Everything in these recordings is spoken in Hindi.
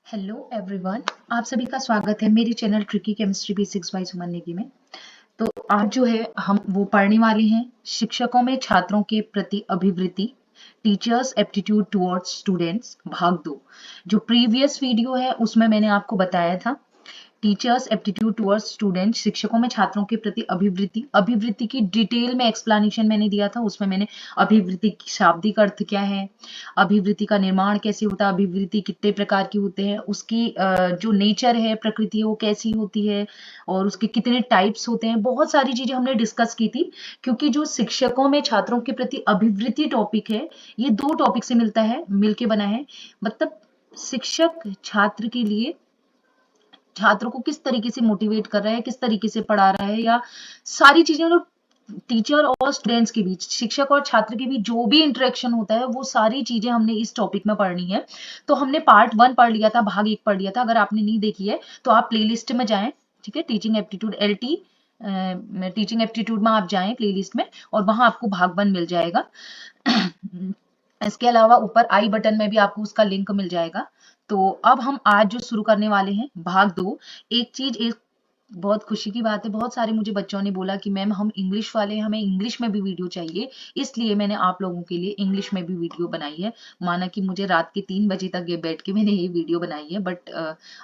हेलो एवरीवन, आप सभी का स्वागत है मेरे channel tricky chemistry basics by Suman Negi में। तो आज जो है हम वो पढ़ने वाले हैं शिक्षकों में छात्रों के प्रति अभिवृत्ति, टीचर्स एप्टीट्यूड टुवर्ड्स स्टूडेंट्स भाग 2। जो प्रीवियस वीडियो है उसमें मैंने आपको बताया था टीचर्स एप्टीट्यूड टुवर्ड्स स्टूडेंट, शिक्षकों में छात्रों के प्रति अभिवृत्ति। अभिवृत्ति की डिटेल में एक्सप्लेनेशन मैंने दिया था। उसमें मैंने अभिवृत्ति की शाब्दिक अर्थ क्या है, अभिवृत्ति का निर्माण कैसे होता है, अभिवृत्ति कितने प्रकार की होते हैं, उसकी जो नेचर है, प्रकृति है, वो कैसी होती है और उसके कितने टाइप्स होते हैं, बहुत सारी चीजें हमने डिस्कस की थी। क्योंकि जो शिक्षकों में छात्रों के प्रति अभिवृत्ति टॉपिक है, ये दो टॉपिक से मिलके बना है। मतलब शिक्षक छात्र के लिए, छात्र को किस तरीके से मोटिवेट कर रहा है, किस तरीके से पढ़ा रहा है, या सारी चीजें जो टीचर और स्टूडेंट्स के बीच, शिक्षक और छात्र के बीच जो भी इंटरेक्शन होता है, वो सारी चीजें हमने इस टॉपिक में पढ़नी है। तो हमने पार्ट 1 पढ़ लिया था, भाग 1 पढ़ लिया था। अगर आपने नहीं देखी है तो आप प्लेलिस्ट में जाएं, ठीक है, teaching aptitude LT, teaching aptitude में आप जाएं प्लेलिस्ट में और वहां आपको भाग 1 मिल जाएगा। इसके अलावा ऊपर आई बटन में भी आपको उसका लिंक मिल जाएगा। तो अब हम आज जो शुरू करने वाले हैं भाग 2। एक बहुत खुशी की बात है, बहुत सारे मुझे बच्चों ने बोला कि मैम हम इंग्लिश वाले हैं, हमें इंग्लिश में भी वीडियो चाहिए, इसलिए मैंने आप लोगों के लिए इंग्लिश में भी वीडियो बनाई है। माना कि मुझे रात के 3 बजे तक ये बैठ के मैंने ये वीडियो बनाई है, बट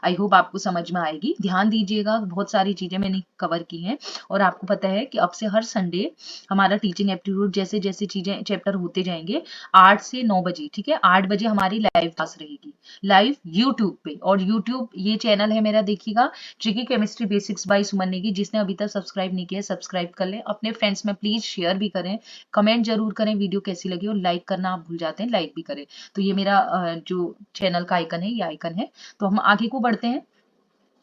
आई होप आपको समझ में आएगी। ध्यान दीजिएगा, बहुत सारी चीजें मैंने कवर की हैं और आपको पता है कि अब से हर संडे हमारा टीचिंग एप्टीट्यूड जैसे जैसे चीजें चैप्टर होते जाएंगे 8 से 9 बजे, ठीक है, 8 बजे हमारी लाइव क्लास रहेगी, लाइव यूट्यूब पे। और यूट्यूब ये चैनल है मेरा, देखिएगा, tricky chemistry basics by Suman Negi. जिसने अभी तक सब्सक्राइब नहीं किया सब्सक्राइब कर लें, अपने फ्रेंड्स में प्लीज शेयर भी करें, कमेंट जरूर करें वीडियो कैसी लगी, और लाइक करना आप भूल जाते हैं, लाइक भी करें। तो ये मेरा जो चैनल का आइकन है, ये आइकन है। तो हम आगे को बढ़ते हैं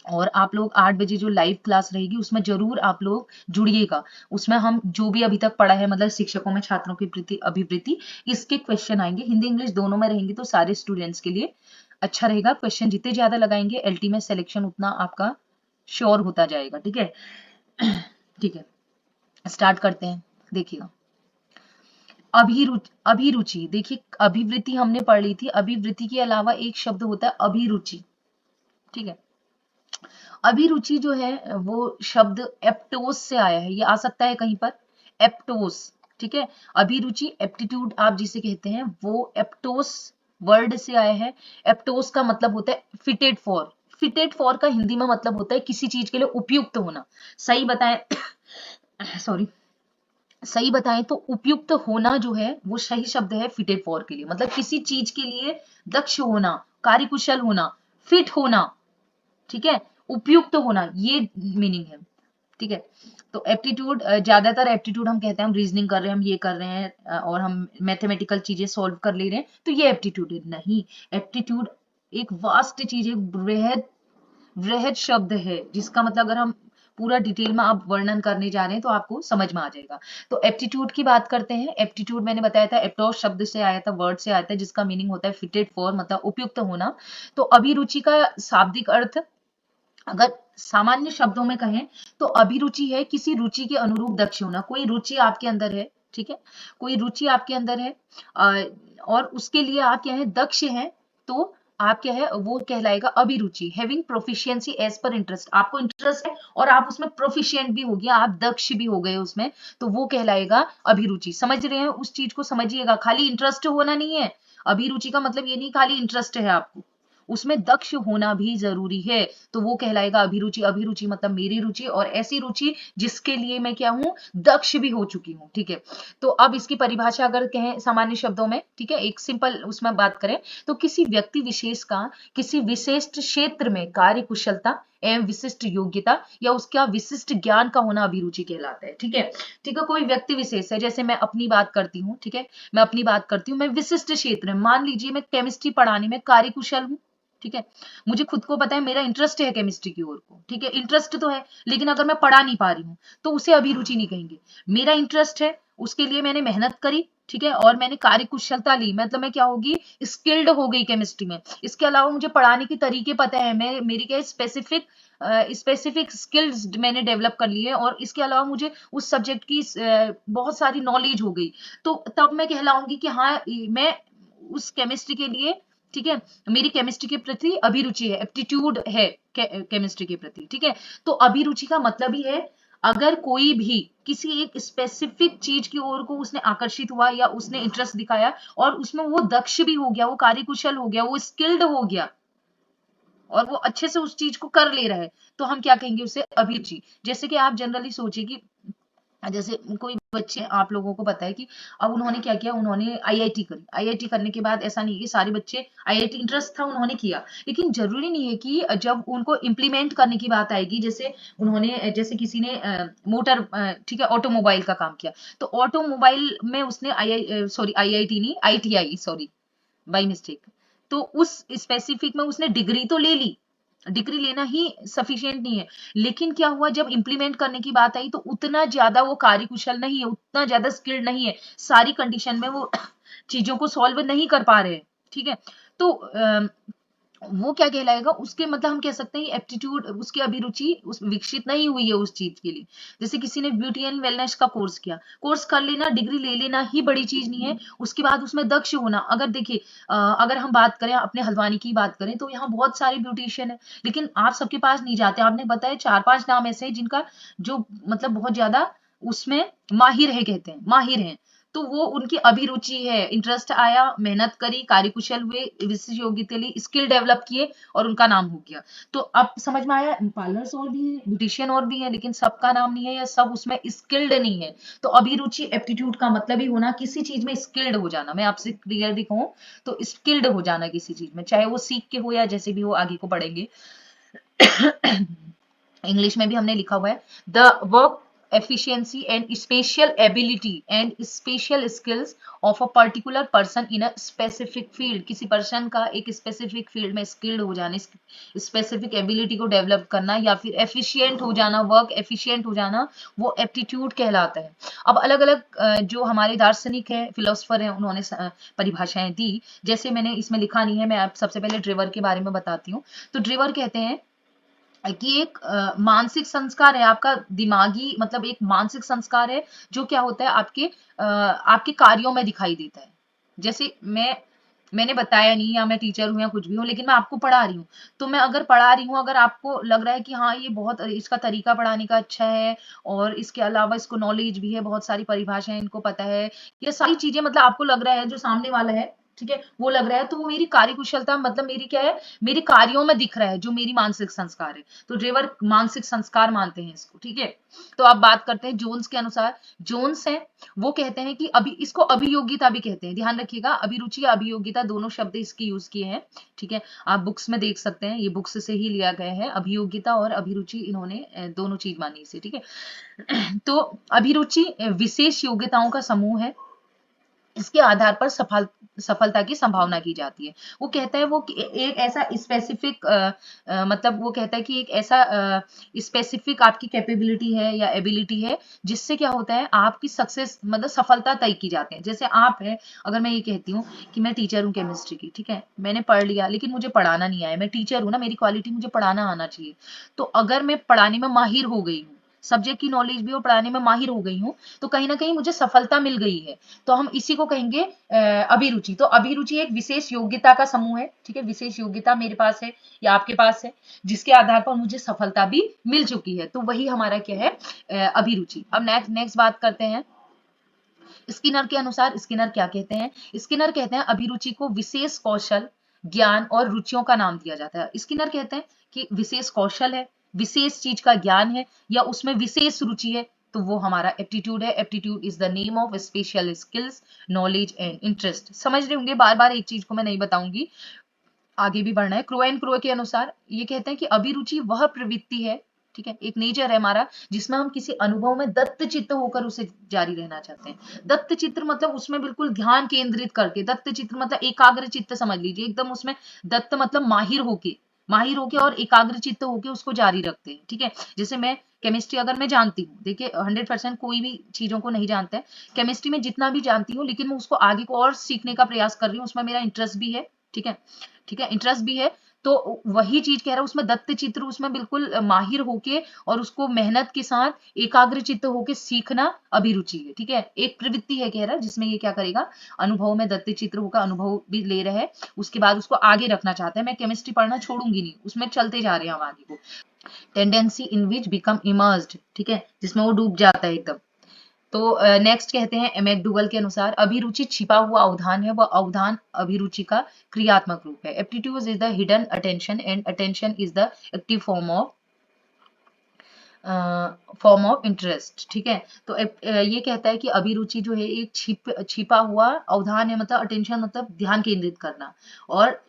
और आप लोग 8 बजे जो लाइव क्लास रहेगी उसमें जरूर आप लोग जुड़िएगा। उसमें हम जो भी अभी तक पढ़ा है, मतलब शिक्षकों में छात्रों के प्रति अभिवृत्ति, इसके क्वेश्चन आएंगे, हिंदी इंग्लिश दोनों में रहेंगे, तो सारे स्टूडेंट्स के लिए अच्छा रहेगा। क्वेश्चन जितने ज्यादा लगाएंगे LT में सिलेक्शन उतना आपका श्योर होता जाएगा, ठीक है। ठीक है, स्टार्ट करते हैं। देखिएगा, अभिरुचि, देखिए अभिवृत्ति हमने पढ़ ली थी, अभिवृत्ति के अलावा एक शब्द होता है अभिरुचि, ठीक है। अभिरुचि जो है वो शब्द एप्टोस से आया है, ये आ सकता है कहीं पर, एप्टोस, ठीक है। अभिरुचि एप्टीट्यूड आप जिसे कहते हैं वो एप्टोस वर्ड से आया है। एप्टोस का मतलब होता है फिटेड फॉर। फिटेड फॉर का हिंदी में मतलब होता है किसी चीज के लिए उपयुक्त होना। सही बताएं सॉरी, सही बताएं तो उपयुक्त होना जो है वो सही शब्द है फिटेड फॉर के लिए, मतलब किसी चीज के लिए दक्ष होना, कार्यकुशल होना, फिट होना, ठीक है, उपयुक्त होना, ये मीनिंग है, ठीक है। तो एप्टीट्यूड, ज्यादातर एप्टीट्यूड हम कहते हैं हम रीजनिंग कर रहे हैं, हम ये कर रहे हैं, और हम मैथमेटिकल चीजें सॉल्व कर ले रहे हैं, तो ये एप्टीट्यूड है। नहीं, एप्टीट्यूड एक वास्ट चीज है, बृहद वृहद शब्द है, जिसका मतलब अगर हम पूरा डिटेल में आप वर्णन करने जा रहे हैं तो आपको समझ में आ जाएगा। तो एप्टीट्यूड की बात करते हैं। एप्टीट्यूड मैंने बताया था एप्टोस शब्द से आया था, वर्ड से आया था, जिसका मीनिंग होता है फिटेड फॉर, मतलब उपयुक्त होना। तो अभिरुचि का शाब्दिक अर्थ अगर सामान्य शब्दों में कहें तो अभिरुचि है किसी रुचि के अनुरूप दक्ष होना। कोई रुचि आपके अंदर है, ठीक है, कोई रुचि आपके अंदर है, और उसके लिए आप क्या है, दक्ष हैं, तो आप क्या है, वो कहलाएगा अभिरुचि। Having proficiency as per interest, आपको इंटरेस्ट है और आप उसमें प्रोफिशिएंट भी हो गया, आप दक्ष भी हो गए उसमें, तो वो कहलाएगा अभिरुचि। समझ रहे हैं, उस चीज को समझिएगा, खाली इंटरेस्ट होना नहीं है। अभिरुचि का मतलब ये नहीं खाली इंटरेस्ट है आपको, उसमें दक्ष होना भी जरूरी है, तो वो कहलाएगा अभिरुचि। अभिरुचि मतलब मेरी रुचि, और ऐसी रुचि जिसके लिए मैं क्या हूं, दक्ष भी हो चुकी हूं, ठीक है। तो अब इसकी परिभाषा अगर कहें सामान्य शब्दों में, ठीक है, एक सिंपल उसमें बात करें तो किसी व्यक्ति विशेष का किसी विशिष्ट क्षेत्र में कार्य कुशलता एवं विशिष्ट योग्यता या उसका विशिष्ट ज्ञान का होना अभिरुचि कहलाता है, ठीक है। ठीक है, कोई व्यक्ति विशेष है, जैसे मैं अपनी बात करती हूँ, ठीक है, मैं अपनी बात करती हूँ, मैं विशिष्ट क्षेत्र में, मान लीजिए मैं केमिस्ट्री पढ़ाने में कार्यकुशल हूँ, ठीक है, मुझे खुद को पता है मेरा इंटरेस्ट है केमिस्ट्री की ओर को, ठीक है, इंटरेस्ट तो है, लेकिन अगर मैं पढ़ा नहीं पा रही हूँ तो उसे अभिरुचि नहीं कहेंगे। मेरा इंटरेस्ट है, उसके लिए मैंने मेहनत करी, ठीक है, और मैंने कार्यकुशलता ली, मतलब मैं क्या होगी, स्किल्ड हो गई केमिस्ट्री में। इसके अलावा मुझे पढ़ाने के तरीके पता है, मैं मेरी क्या स्पेसिफिक स्किल्स मैंने डेवलप कर ली है, और इसके अलावा मुझे उस सब्जेक्ट की बहुत सारी नॉलेज हो गई, तो तब मैं कहलाऊंगी कि हाँ मैं उस केमिस्ट्री के लिए ठीक है, मेरी केमिस्ट्री के प्रति अभिरुचि है, एप्टीट्यूड है केमिस्ट्री के प्रति, ठीक है। तो अभिरुचि का मतलब ही है अगर कोई भी किसी एक स्पेसिफिक चीज की ओर को उसने आकर्षित हुआ या उसने इंटरेस्ट दिखाया और उसमें वो दक्ष भी हो गया, वो कार्यकुशल हो गया, वो स्किल्ड हो गया और वो अच्छे से उस चीज को कर ले रहा है, तो हम क्या कहेंगे उसे अभिरुचि। जैसे कि आप जनरली सोचिए कि जैसे कोई बच्चे आप लोगों को पता है कि अब उन्होंने क्या किया, उन्होंने आईआईटी करी, आईआईटी करने के बाद ऐसा नहीं है कि सारे बच्चे, आईआईटी इंटरेस्ट था उन्होंने किया, लेकिन जरूरी नहीं है कि जब उनको इम्प्लीमेंट करने की बात आएगी, जैसे उन्होंने, जैसे किसी ने मोटर, ठीक है, ऑटोमोबाइल का काम किया, तो ऑटोमोबाइल में उसने आईआईटी नहीं, आईटीआई, सॉरी बाई मिस्टेक, तो उस स्पेसिफिक में उसने डिग्री तो ले ली, डिग्री लेना ही सफिशिएंट नहीं है, लेकिन क्या हुआ जब इंप्लीमेंट करने की बात आई तो उतना ज्यादा वो कार्यकुशल नहीं है, उतना ज्यादा स्किल्ड नहीं है, सारी कंडीशन में वो चीजों को सॉल्व नहीं कर पा रहे हैं, ठीक है। तो वो क्या कहलाएगा, उसके मतलब हम कह सकते हैं एप्टीट्यूड, उसकी अभिरुचि उस विकसित नहीं हुई है उस चीज के लिए। जैसे किसी ने ब्यूटी एंड वेलनेस का कोर्स किया, कोर्स कर लेना, डिग्री ले लेना ही बड़ी चीज नहीं है, उसके बाद उसमें दक्ष होना। अगर देखिए अगर हम बात करें अपने हल्द्वानी की बात करें तो यहाँ बहुत सारे ब्यूटिशियन है, लेकिन आप सबके पास नहीं जाते, आपने बताया 4-5 नाम ऐसे हैं जिनका जो मतलब बहुत ज्यादा उसमें माहिर है, कहते हैं माहिर हैं, तो वो उनकी अभिरुचि है, इंटरेस्ट आया, मेहनत करी, कार्यकुशल हुए, विशेष योग्यता ली, स्किल डेवलप किए और उनका नाम हो गया। तो अब समझ में आया, पार्लर्स और भी है, ब्यूटिशियन और भी है, लेकिन सबका नाम नहीं है या सब उसमें स्किल्ड नहीं है। तो अभिरुचि एप्टीट्यूड का मतलब ही होना किसी चीज में स्किल्ड हो जाना, मैं आपसे क्लियरली कहूँ तो स्किल्ड हो जाना किसी चीज में, चाहे वो सीख के हो या जैसे भी हो, आगे को पढ़ेंगे। इंग्लिश में भी हमने लिखा हुआ है the work efficiency and spatial ability and spatial skills of a particular person in a specific field। किसी पर्सन का एक स्पेसिफिक फील्ड में स्किल्ड हो जाने, स्पेसिफिक एबिलिटी को डेवलप करना या फिर एफिशिएंट हो जाना, वर्क एफिशिएंट हो जाना, वो एप्टीट्यूड कहलाता है। अब अलग अलग जो हमारे दार्शनिक है, फिलोसफर है, उन्होंने परिभाषाएं दी, जैसे मैंने इसमें लिखा नहीं है, मैं आप सबसे पहले ड्रेवर के बारे में बताती हूँ। तो ड्रेवर कहते हैं कि एक मानसिक संस्कार है आपका, दिमागी मतलब एक मानसिक संस्कार है जो क्या होता है आपके कार्यों में दिखाई देता है। जैसे मैंने बताया नहीं, या मैं टीचर हूँ या कुछ भी हूँ, लेकिन मैं आपको पढ़ा रही हूँ, तो मैं अगर पढ़ा रही हूँ, अगर आपको लग रहा है कि हाँ ये बहुत इसका तरीका पढ़ाने का अच्छा है और इसके अलावा इसको नॉलेज भी है, बहुत सारी परिभाषाएं इनको पता है, ये सारी चीजें मतलब आपको लग रहा है जो सामने वाला है, ठीक है, वो लग रहा है, तो वो मेरी कार्यकुशलता मतलब मेरी क्या है, मेरे कार्यों में दिख रहा है, जो मेरी मानसिक संस्कार है। तो ड्रेवर मानसिक संस्कार मानते हैं इसको, ठीक है। तो अब बात करते हैं जोन्स के अनुसार। जोन्स है वो कहते हैं कि अभी इसको अभियोगिता भी कहते हैं, ध्यान रखिएगा, अभिरुचि या अभियोगिता दोनों शब्द इसके यूज किए हैं, ठीक है, आप बुक्स में देख सकते हैं, ये बुक्स से ही लिया गया है, अभियोगिता और अभिरुचि इन्होंने दोनों चीज मानी इसे, ठीक है। तो अभिरुचि विशेष योग्यताओं का समूह है, इसके आधार पर सफलता की संभावना की जाती है। वो कहता है वो एक ऐसा स्पेसिफिक मतलब वो कहता है कि एक ऐसा स्पेसिफिक आपकी कैपेबिलिटी है या एबिलिटी है, जिससे क्या होता है आपकी सक्सेस मतलब सफलता तय की जाती है। जैसे आप है, अगर मैं ये कहती हूँ कि मैं टीचर हूँ केमिस्ट्री की, ठीक है, मैंने पढ़ लिया लेकिन मुझे पढ़ाना नहीं आया, मैं टीचर हूँ ना, मेरी क्वालिटी मुझे पढ़ाना आना चाहिए, तो अगर मैं पढ़ाने में माहिर हो गई हूँ, सब्जेक्ट की नॉलेज भी और पढ़ाने में माहिर हो गई हूँ, तो कहीं ना कहीं मुझे सफलता मिल गई है, तो हम इसी को कहेंगे अभिरुचि। तो अभिरुचि एक विशेष योग्यता का समूह है, ठीक है, विशेष योग्यता मेरे पास है या आपके पास है, जिसके आधार पर मुझे सफलता भी मिल चुकी है, तो वही हमारा क्या है, अभिरुचि। अब नेक्स्ट बात करते हैं स्किनर के अनुसार। स्किनर क्या कहते हैं, स्किनर कहते हैं अभिरुचि को विशेष कौशल, ज्ञान और रुचियों का नाम दिया जाता है। स्किनर कहते हैं कि विशेष कौशल है, विशेष चीज का ज्ञान है या उसमें विशेष रुचि है, तो वो हमारा एप्टीट्यूड है। Aptitude is the name of special skills, knowledge and interest. समझ रहे होंगे, बार बार एक चीज को मैं नहीं बताऊंगी, आगे भी बढ़ना है। क्रो एंड क्रो के अनुसार ये कहते हैं कि अभिरुचि वह प्रवृत्ति है, ठीक है, एक नेचर है हमारा, जिसमें हम किसी अनुभव में दत्त चित्त होकर उसे जारी रहना चाहते हैं। दत्त चित्र मतलब उसमें बिल्कुल ध्यान केंद्रित करके, दत्त चित्र मतलब एकाग्र चित्त समझ लीजिए, एकदम उसमें दत्त मतलब माहिर होके और एकाग्र चित्त होके उसको जारी रखते हैं, ठीक है। जैसे मैं केमिस्ट्री अगर मैं जानती हूँ, देखिए 100% कोई भी चीजों को नहीं जानता है, केमिस्ट्री में जितना भी जानती हूँ, लेकिन मैं उसको आगे को और सीखने का प्रयास कर रही हूँ, उसमें मेरा इंटरेस्ट भी है, ठीक है, ठीक है, इंटरेस्ट भी है, तो वही चीज कह रहा है, उसमें दत्त चित्र उसमें बिल्कुल माहिर होके और उसको मेहनत के साथ एकाग्र चित्त होके सीखना अभिरुचि है। ठीक है, एक प्रवृत्ति है कह रहा है जिसमें ये क्या करेगा, अनुभव में दत्त चित्र होगा, अनुभव भी ले रहा है, उसके बाद उसको आगे रखना चाहता है। मैं केमिस्ट्री पढ़ना छोड़ूंगी नहीं, उसमें चलते जा रहे हैं हम आगे को। टेंडेंसी इन विच बिकम इमर्स्ड, ठीक है, जिसमें वो डूब जाता है एकदम। तो नेक्स्ट कहते हैं मैकडूगल के अनुसार अभिरुचि छिपा हुआ अवधान है, वह अवधान अभिरुचि का क्रियात्मक रूप है। Aptitude is the hidden attention and attention is the active form of interest. ठीक है, तो ये कहता है कि अभिरुचि जो है एक छिपा हुआ अवधान है, मतलब अटेंशन मतलब ध्यान केंद्रित करना। और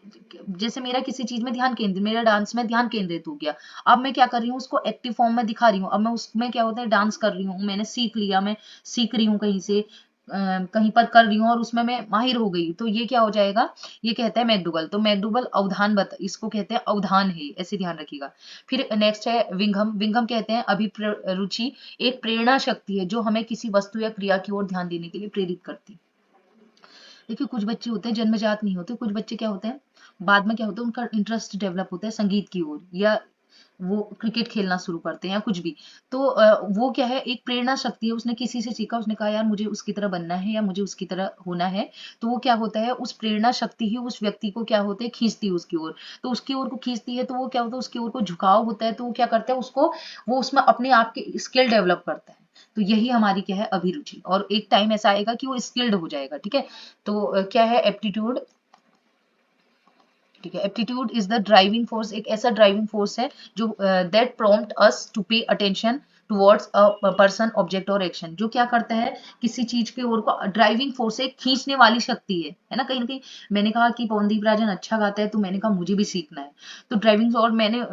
जैसे मेरा किसी चीज में ध्यान केंद्रित, मेरा डांस में ध्यान केंद्रित हो गया, अब मैं क्या कर रही हूँ, उसको एक्टिव फॉर्म में दिखा रही हूँ। अब मैं उसमें क्या होता है, डांस कर रही हूँ, मैंने सीख लिया, मैं सीख रही हूँ कहीं से, कहीं पर कर रही हूँ और उसमें मैं माहिर हो गई, तो ये क्या हो जाएगा, ये कहता है मैकडूगल। तो मैकडूगल अवधान इसको कहते हैं अवधान है, ऐसे ध्यान रखिएगा। फिर नेक्स्ट है विंघम। विंघम कहते हैं अभिरुचि एक प्रेरणा शक्ति है जो हमें किसी वस्तु या क्रिया की ओर ध्यान देने के लिए प्रेरित करती है। देखिए कुछ बच्चे होते हैं जन्मजात नहीं होते, कुछ बच्चे क्या होते हैं बाद में क्या होता है, उनका इंटरेस्ट डेवलप होता है संगीत की ओर, या वो क्रिकेट खेलना शुरू करते हैं या कुछ भी। तो वो क्या है, एक प्रेरणा शक्ति है, उसने किसी से सीखा, उसने कहा यार मुझे उसकी तरह बनना है या मुझे उसकी तरह होना है, तो वो क्या होता है, उस प्रेरणा शक्ति ही उस व्यक्ति को क्या होते है, खींचती है उसकी ओर। तो उसकी ओर को खींचती है तो वो क्या होता है, उसकी ओर को झुकाव होता है, तो वो क्या करता है, उसको वो उसमें अपने आप के स्किल डेवलप करता है। तो यही हमारी क्या है, अभिरुचि। और एक टाइम ऐसा आएगा कि वो स्किल्ड हो जाएगा। ठीक है, तो क्या है एप्टीट्यूड। ठीक है, aptitude is the driving force, एक ऐसा ड्राइविंग फोर्स है जो that prompt us to pay attention towards a person object और एक्शन। जो क्या करता है, किसी चीज की ओर को ड्राइविंग फोर्स एक खींचने वाली शक्ति है ना, कहीं ना कहीं। मैंने कहा कि पवनदीप राजन अच्छा गाता है, तो मैंने कहा मुझे भी सीखना है, तो ड्राइविंग, और मैंने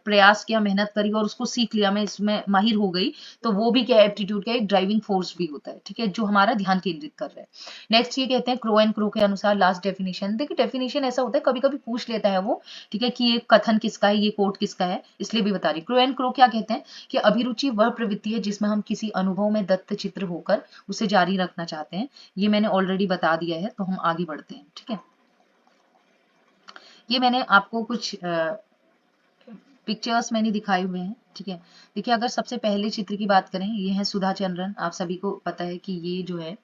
प्रयास किया, मेहनत करी और उसको सीख लिया, मैं इसमें माहिर हो गई, तो वो भी क्या है, एप्टीट्यूड का एक ड्राइविंग फोर्स भी होता है। ठीक है, जो हमारा ध्यान केंद्रित कर रहा है। नेक्स्ट ये कहते हैं क्रो एंड क्रो के अनुसार लास्ट डेफिनेशन। देखिए डेफिनेशन ऐसा होता है, कभी कभी पूछ लेता है वो, ठीक है, कि ये कथन किसका है, ये कोट किसका है, इसलिए भी बता रही। क्रो एंड क्रो क्या कहते हैं कि अभिरुचि वह प्रवृत्ति है जिसमें हम किसी अनुभव में दत्त चित्र होकर उसे जारी रखना चाहते हैं। ये मैंने ऑलरेडी बता दिया है, तो हम आगे बढ़ते हैं। ठीक है, ये मैंने आपको कुछ पिक्चर्स मैंने दिखाए हुए हैं। ठीक है, देखिए अगर सबसे पहले चित्र की बात करें, ये है सुधा चंद्रन। आप सभी को पता है कि ये जो है,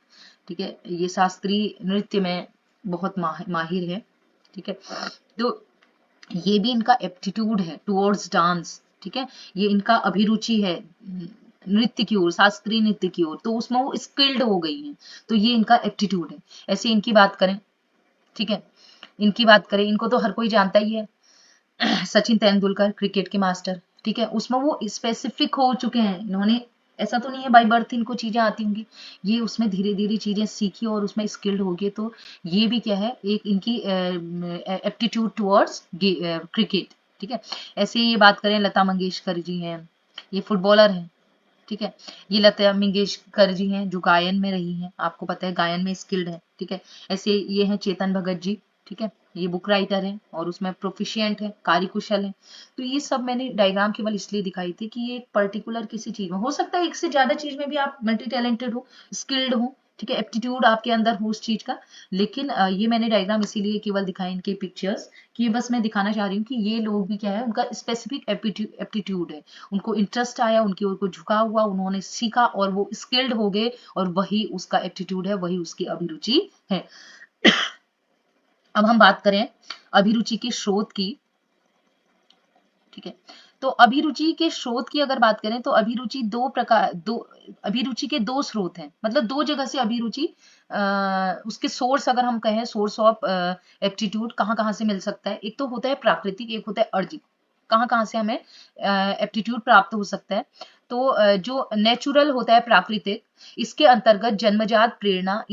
ठीक है, ये शास्त्रीय नृत्य में बहुत माहिर है। ठीक है, तो ये भी इनका एप्टीट्यूड है टुवर्ड्स डांस। ठीक है, ये इनका अभिरुचि है नृत्य की ओर, शास्त्रीय नृत्य की ओर, तो उसमें वो स्किल्ड हो गई हैं, तो ये इनका एप्टीट्यूड है। ऐसे इनकी बात करें, ठीक है, इनकी बात करें, इनको तो हर कोई जानता ही है, सचिन तेंदुलकर क्रिकेट के मास्टर। ठीक है, उसमें वो स्पेसिफिक हो चुके हैं, इन्होंने ऐसा तो नहीं है बाई बर्थ इनको चीजें आती होंगी, ये उसमें धीरे धीरे चीजें सीखी और उसमें स्किल्ड हो गए, तो ये भी क्या है, एक इनकी एप्टीट्यूड टुवर्ड्स क्रिकेट। ठीक है, ऐसे ये बात करें, लता मंगेशकर जी हैं, ये फुटबॉलर हैं। ठीक है, ये लता मंगेशकर जी हैं जो गायन में रही हैं, आपको पता है गायन में स्किल्ड है। ठीक है, ऐसे ये हैं चेतन भगत जी। ठीक है, ये बुक राइटर हैं और उसमें प्रोफिशिएंट है, कार्यकुशल है। तो ये सब मैंने डायग्राम केवल इसलिए दिखाई थी कि ये एक पर्टिकुलर किसी चीज में हो सकता है, एक से ज्यादा चीज में भी आप मल्टी टैलेंटेड हो, स्किल्ड हो। ठीक है, एप्टीट्यूड आपके अंदर हो उस चीज का, लेकिन ये मैंने डायग्राम इसीलिए केवल दिखाए इनके पिक्चर्स, कि बस मैं दिखाना चाह रही हूँ कि ये लोग भी क्या है, उनका स्पेसिफिक एप्टीट्यूड है, उनको इंटरेस्ट आया, उनकी ओर को झुका हुआ, उन्होंने सीखा और वो स्किल्ड हो गए, और वही उसका एप्टीट्यूड है, वही उसकी अभिरुचि है। अब हम बात करें अभिरुचि के स्रोत की। ठीक है, तो अभिरुचि के स्रोत की अगर बात करें, तो अभिरुचि के दो स्रोत हैं, मतलब दो जगह से अभिरुचि, उसके सोर्स अगर हम कहें, सोर्स ऑफ एप्टीट्यूड कहाँ कहाँ से मिल सकता है, एक तो होता है प्राकृतिक, एक होता है अर्जित। कहाँ कहाँ से हमें एप्टीट्यूड प्राप्त हो सकता है, तो जो नेचुरल होता है प्राकृतिक, इसके अंतर्गत जन्मजात प्रेरणा,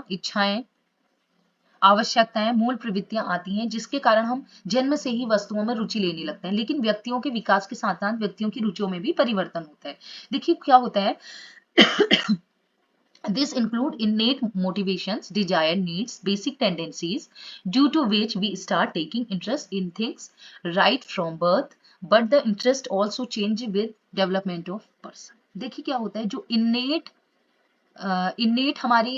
इच्छाएं, आवश्यकताएं, मूल प्रवृत्तियां आती हैं, जिसके कारण हम जन्म से ही वस्तुओं में रुचि लेने लगते हैं। लेकिन व्यक्तियों के विकास के साथ साथ व्यक्तियों की रुचियों में भी परिवर्तन होता है। देखिए क्या होता है, this include innate motivations, desired needs, basic tendencies, due to which we start taking interest in things right from birth, but the interest also change with development of person। देखिए क्या होता है, जो innate हमारी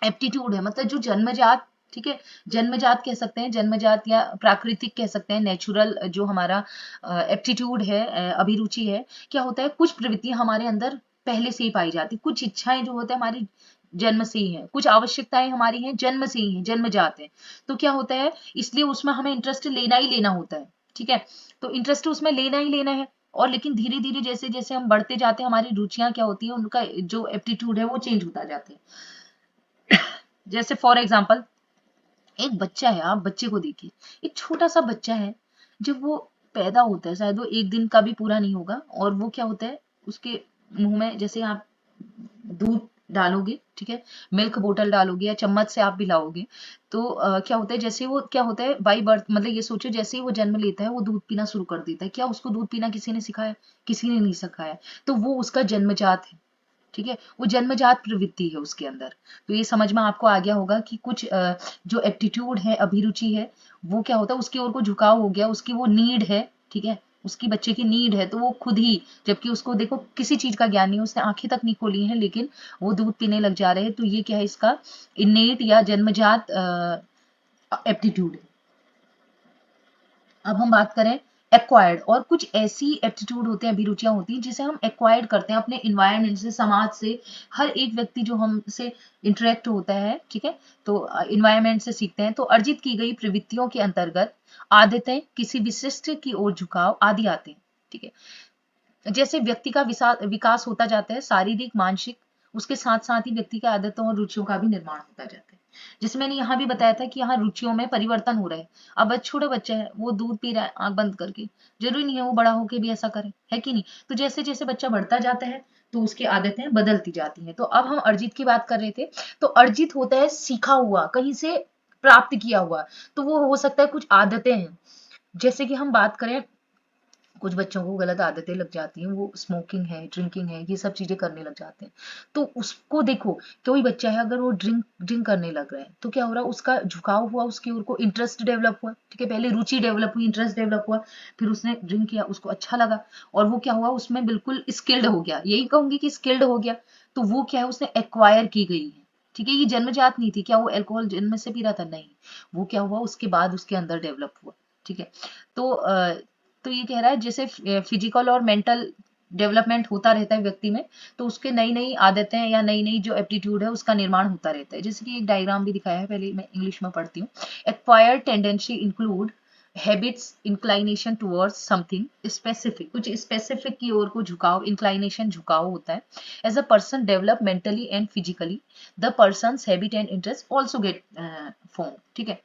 एप्टीट्यूड है मतलब जो जन्मजात, ठीक है, जन्मजात कह सकते हैं, जन्मजात या प्राकृतिक कह सकते हैं, नेचुरल जो हमारा एप्टीट्यूड है, अभिरुचि है। क्या होता है, कुछ प्रवृत्तियां हमारे अंदर पहले से ही पाई जाती, कुछ इच्छाएं जो होते हैं हमारी जन्म से ही है, कुछ आवश्यकताएं हमारी हैं जन्म से ही है, जन्मजात है। तो क्या होता है, इसलिए उसमें हमें इंटरेस्ट लेना ही लेना होता है, ठीक है, तो इंटरेस्ट उसमें लेना ही लेना है। और लेकिन धीरे धीरे जैसे जैसे हम बढ़ते जाते हैं, हमारी रुचियां क्या होती है, उनका जो एप्टीट्यूड है वो चेंज होता जाता है। जैसे फॉर एग्जाम्पल एक बच्चा है, आप बच्चे को देखिए, एक छोटा सा बच्चा है, जब वो पैदा होता है, शायद वो एक दिन का भी पूरा नहीं होगा, और वो क्या होता है, उसके मुंह में जैसे आप दूध डालोगे, ठीक है, मिल्क बोतल डालोगे या चम्मच से आप पिलाओगे, तो क्या होता है, जैसे वो क्या होता है बाई बर्थ, मतलब ये सोचो जैसे ही वो जन्म लेता है वो दूध पीना शुरू कर देता है। क्या उसको दूध पीना किसी ने सिखाया? किसी ने नहीं सिखाया। तो वो उसका जन्मजात है, ठीक है, वो जन्मजात प्रवृत्ति है उसके अंदर। तो ये समझ में आपको आ गया होगा कि कुछ जो एप्टीट्यूड है, अभिरुचि है, वो क्या होता है, उसकी ओर को झुकाव हो गया, उसकी वो नीड है, ठीक है, उसकी बच्चे की नीड है, तो वो खुद ही, जबकि उसको देखो किसी चीज का ज्ञान नहीं, उसने आंखें तक नहीं खोली हैं, लेकिन वो दूध पीने लग जा रहे हैं। तो ये क्या है, इसका इनेट या जन्मजात एप्टीट्यूड है। अब हम बात करें एक्वायर्ड, और कुछ ऐसी एप्टीट्यूड होते हैं, अभिरुचियां होती हैं जिसे हम एक्वायर्ड करते हैं अपने इन्वायरमेंट से, समाज से। हर एक व्यक्ति जो हमसे इंटरेक्ट होता है, ठीक है, तो इन्वायरमेंट से सीखते हैं। तो अर्जित की गई प्रवृत्तियों के अंतर्गत आदतें, किसी विशिष्ट की ओर झुकाव आदि आते हैं, ठीक है। जैसे व्यक्ति का विकास होता जाता है, शारीरिक मानसिक, उसके साथ साथ ही व्यक्ति के आदतों और रुचियों का भी निर्माण होता जाता है। जैसे मैंने यहाँ भी बताया था कि यहाँ रुचियों में परिवर्तन हो रहा है। अब छोटा बच्चा है, वो दूध पी रहा है आंख बंद करके, जरूरी नहीं है वो बड़ा होके भी ऐसा करे, है कि नहीं। तो जैसे जैसे बच्चा बढ़ता जाता है, तो उसकी आदतें बदलती जाती हैं। तो अब हम अर्जित की बात कर रहे थे। तो अर्जित होता है सीखा हुआ, कहीं से प्राप्त किया हुआ। तो वो हो सकता है कुछ आदतें हैं, जैसे कि हम बात करें, कुछ बच्चों को गलत आदतें लग जाती हैं, वो स्मोकिंग है, ड्रिंकिंग है, ये सब चीजें करने लग जाते हैं। तो उसको देखो, कोई बच्चा है अगर वो ड्रिंक ड्रिंक करने लग रहा है, तो क्या हो रहा है, उसका झुकाव हुआ उसकी ओर को, इंटरेस्ट डेवलप हुआ, ठीक है, पहले रुचि डेवलप हुई, इंटरेस्ट डेवलप हुआ, फिर उसने ड्रिंक किया, उसको अच्छा लगा, और वो क्या हुआ, उसमें बिल्कुल स्किल्ड हो गया, यही कहूंगी कि स्किल्ड हो गया। तो वो क्या है, उसने एक्वायर की गई है, ठीक है, ये जन्मजात नहीं थी। क्या वो अल्कोहल जन्म से पी रहा था? नहीं, वो क्या हुआ, उसके बाद उसके अंदर डेवलप हुआ, ठीक है। तो तो ये कह रहा है जैसे फिजिकल और मेंटल डेवलपमेंट होता रहता है व्यक्ति में, तो उसके नई नई आदतें या नई नई जो एप्टीट्यूड है उसका निर्माण होता रहता है। जैसे कि एक डायग्राम भी दिखाया है, पहले मैं इंग्लिश में पढ़ती हूँ। Acquired tendency include habits, inclination towards something specific, कुछ स्पेसिफिक की ओर को झुकाव, इंक्लाइनेशन झुकाव होता है। As a person develop mentally and physically, the person habit and interest also get form, ठीक है।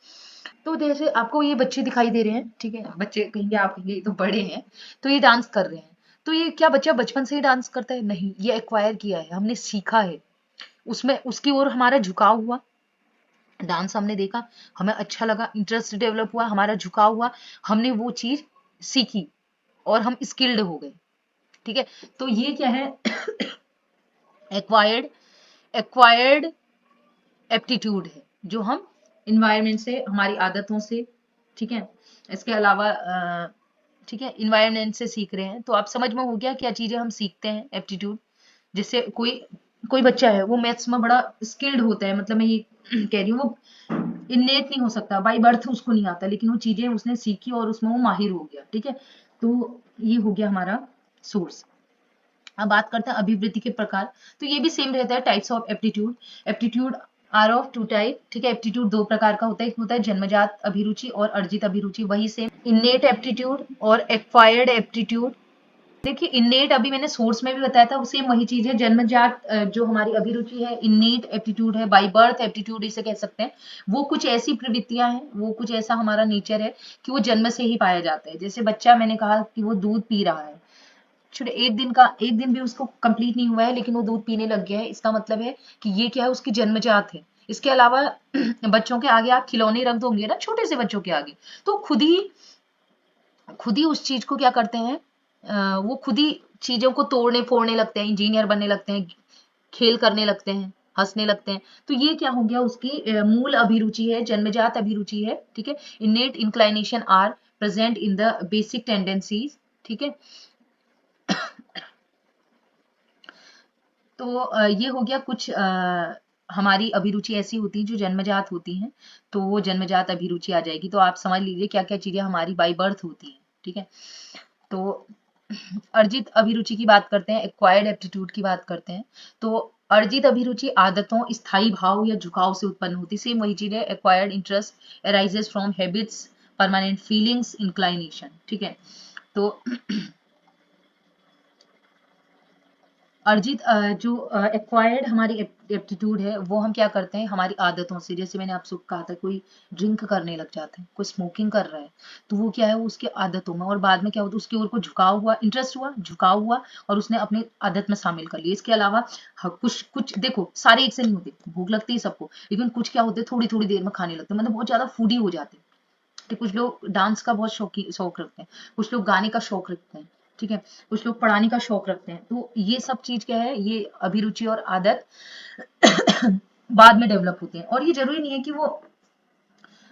तो जैसे आपको ये बच्चे दिखाई दे रहे हैं, ठीक है, बच्चे कहेंगे, आप कहेंगे ये तो बड़े हैं, तो ये डांस कर रहे हैं। तो ये क्या बच्चा बचपन से ही डांस करता है? नहीं, ये एक्वायर किया है, हमने सीखा है, उसमें उसकी ओर हमारा झुकाव हुआ, डांस हमने देखा, हमें अच्छा लगा, इंटरेस्ट डेवलप हुआ, हमारा झुकाव हुआ, हमने वो चीज सीखी और हम स्किल्ड हो गए, ठीक है। तो ये क्या है, एक्वायर्ड एक्वायर्ड एप्टीट्यूड है, जो हम इन्वायरमेंट से, हमारी आदतों से, ठीक है, इसके अलावा ठीक है, इन्वायरमेंट से सीख रहे हैं। तो आप समझ में हो गया क्या चीजें हम सीखते हैं, एप्टीट्यूड। जैसे कोई कोई बच्चा है, वो मैथ्स में बड़ा स्किल्ड होता है, मतलब मैं ये कह रही हूँ, वो इन्नेट नहीं हो सकता, बाई बर्थ उसको नहीं आता, लेकिन वो चीजें उसने सीखी और उसमें वो माहिर हो गया, ठीक है। तो ये हो गया हमारा सोर्स। अब बात करते हैं अभिवृत्ति के प्रकार। तो ये भी सेम रहता है, types of aptitude. Aptitude are of two type, ठीक है, एप्टीट्यूड दो प्रकार का होता है, एक होता है जन्मजात अभिरुचि और अर्जित अभिरुचि, वही सेम इन्नेट एप्टीट्यूड और एक्वायर्ड एप्टीट्यूड। देखिए इन्नेट अभी मैंने सोर्स में भी बताया था, सेम वही चीज है, जन्मजात जो हमारी अभिरुचि है, इन्नेट एप्टीट्यूड है, बाई बर्थ एप्टीट्यूड इसे कह सकते हैं। वो कुछ ऐसी प्रवृत्तियां हैं, वो कुछ ऐसा हमारा नेचर है कि वो जन्म से ही पाया जाता है। जैसे बच्चा, मैंने कहा कि वो दूध पी रहा है, छोटे एक दिन भी उसको कंप्लीट नहीं हुआ है, लेकिन वो दूध पीने लग गया है, इसका मतलब है कि ये क्या है, उसकी जन्मजात है। इसके अलावा बच्चों के आगे आप खिलौने रख दोगे ना, छोटे से बच्चों के आगे, तो खुद ही उस चीज को क्या करते हैं, वो खुद ही चीजों को तोड़ने फोड़ने लगते हैं, इंजीनियर बनने लगते हैं, खेल करने लगते हैं, हंसने लगते हैं। तो ये क्या हो गया, उसकी मूल अभिरुचि है, जन्मजात अभिरुचि है, ठीक है। Innate inclination are present in the basic tendencies, ठीक है। तो ये हो गया कुछ हमारी अभिरुचि ऐसी होती है जो जन्मजात होती हैं, तो वो जन्मजात अभिरुचि आ जाएगी। तो आप समझ लीजिए क्या क्या चीजें हमारी बाई बर्थ होती हैं, ठीक है। तो अर्जित अभिरुचि की बात करते हैं, एक्वायर्ड एप्टीट्यूड की बात करते हैं। तो अर्जित अभिरुचि आदतों, स्थायी भाव या झुकाव से उत्पन्न होती है। सेम वही चीज है, acquired interest arises from habits, permanent feelings, inclination, ठीक है। तो अर्जित जो एक्वायर्ड हमारी एप्टीट्यूड है, वो हम क्या करते हैं हमारी आदतों से, जैसे मैंने आपसे कहा था कोई ड्रिंक करने लग जाता है, कोई स्मोकिंग कर रहा है, तो वो क्या है वो उसकी आदतों में, और बाद में क्या होता है उसकी ओर को झुकाव हुआ, इंटरेस्ट हुआ, झुकाव हुआ, और उसने अपनी आदत में शामिल कर लिया। इसके अलावा कुछ कुछ देखो सारे एक से नहीं होते, भूख लगती है सबको, लेकिन कुछ क्या होते हैं थोड़ी थोड़ी देर में खाने लगते हैं, मतलब बहुत ज्यादा फूडी हो जाते हैं। तो कुछ लोग डांस का बहुत शौक रखते हैं, कुछ लोग गाने का शौक रखते हैं, ठीक है, कुछ लोग पढ़ाने का शौक रखते हैं। तो ये सब चीज क्या है, ये अभिरुचि और आदत बाद में डेवलप होते हैं। और ये जरूरी नहीं है कि वो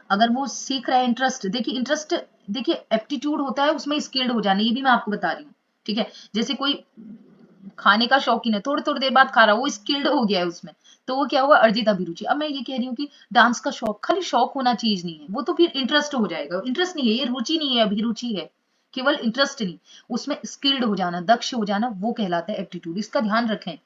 अगर वो सीख रहा है, इंटरेस्ट देखिए एप्टीट्यूड होता है उसमें स्किल्ड हो जाना, ये भी मैं आपको बता रही हूँ, ठीक है। जैसे कोई खाने का शौकीन है, थोड़ी थोड़ी देर बाद खा रहा है, वो स्किल्ड हो गया है उसमें, तो वो क्या हुआ अर्जित अभिरुचि। अब मैं ये कह रही हूँ कि डांस का शौक खाली शौक होना चीज नहीं है, वो तो फिर इंटरेस्ट हो जाएगा, इंटरेस्ट नहीं है, ये रुचि नहीं है, अभिरुचि है, केवल इंटरेस्ट नहीं, उसमें स्किल्ड हो जाना, दक्ष हो जाना, वो कहलाता है एप्टीट्यूड। इसका ध्यान रखें।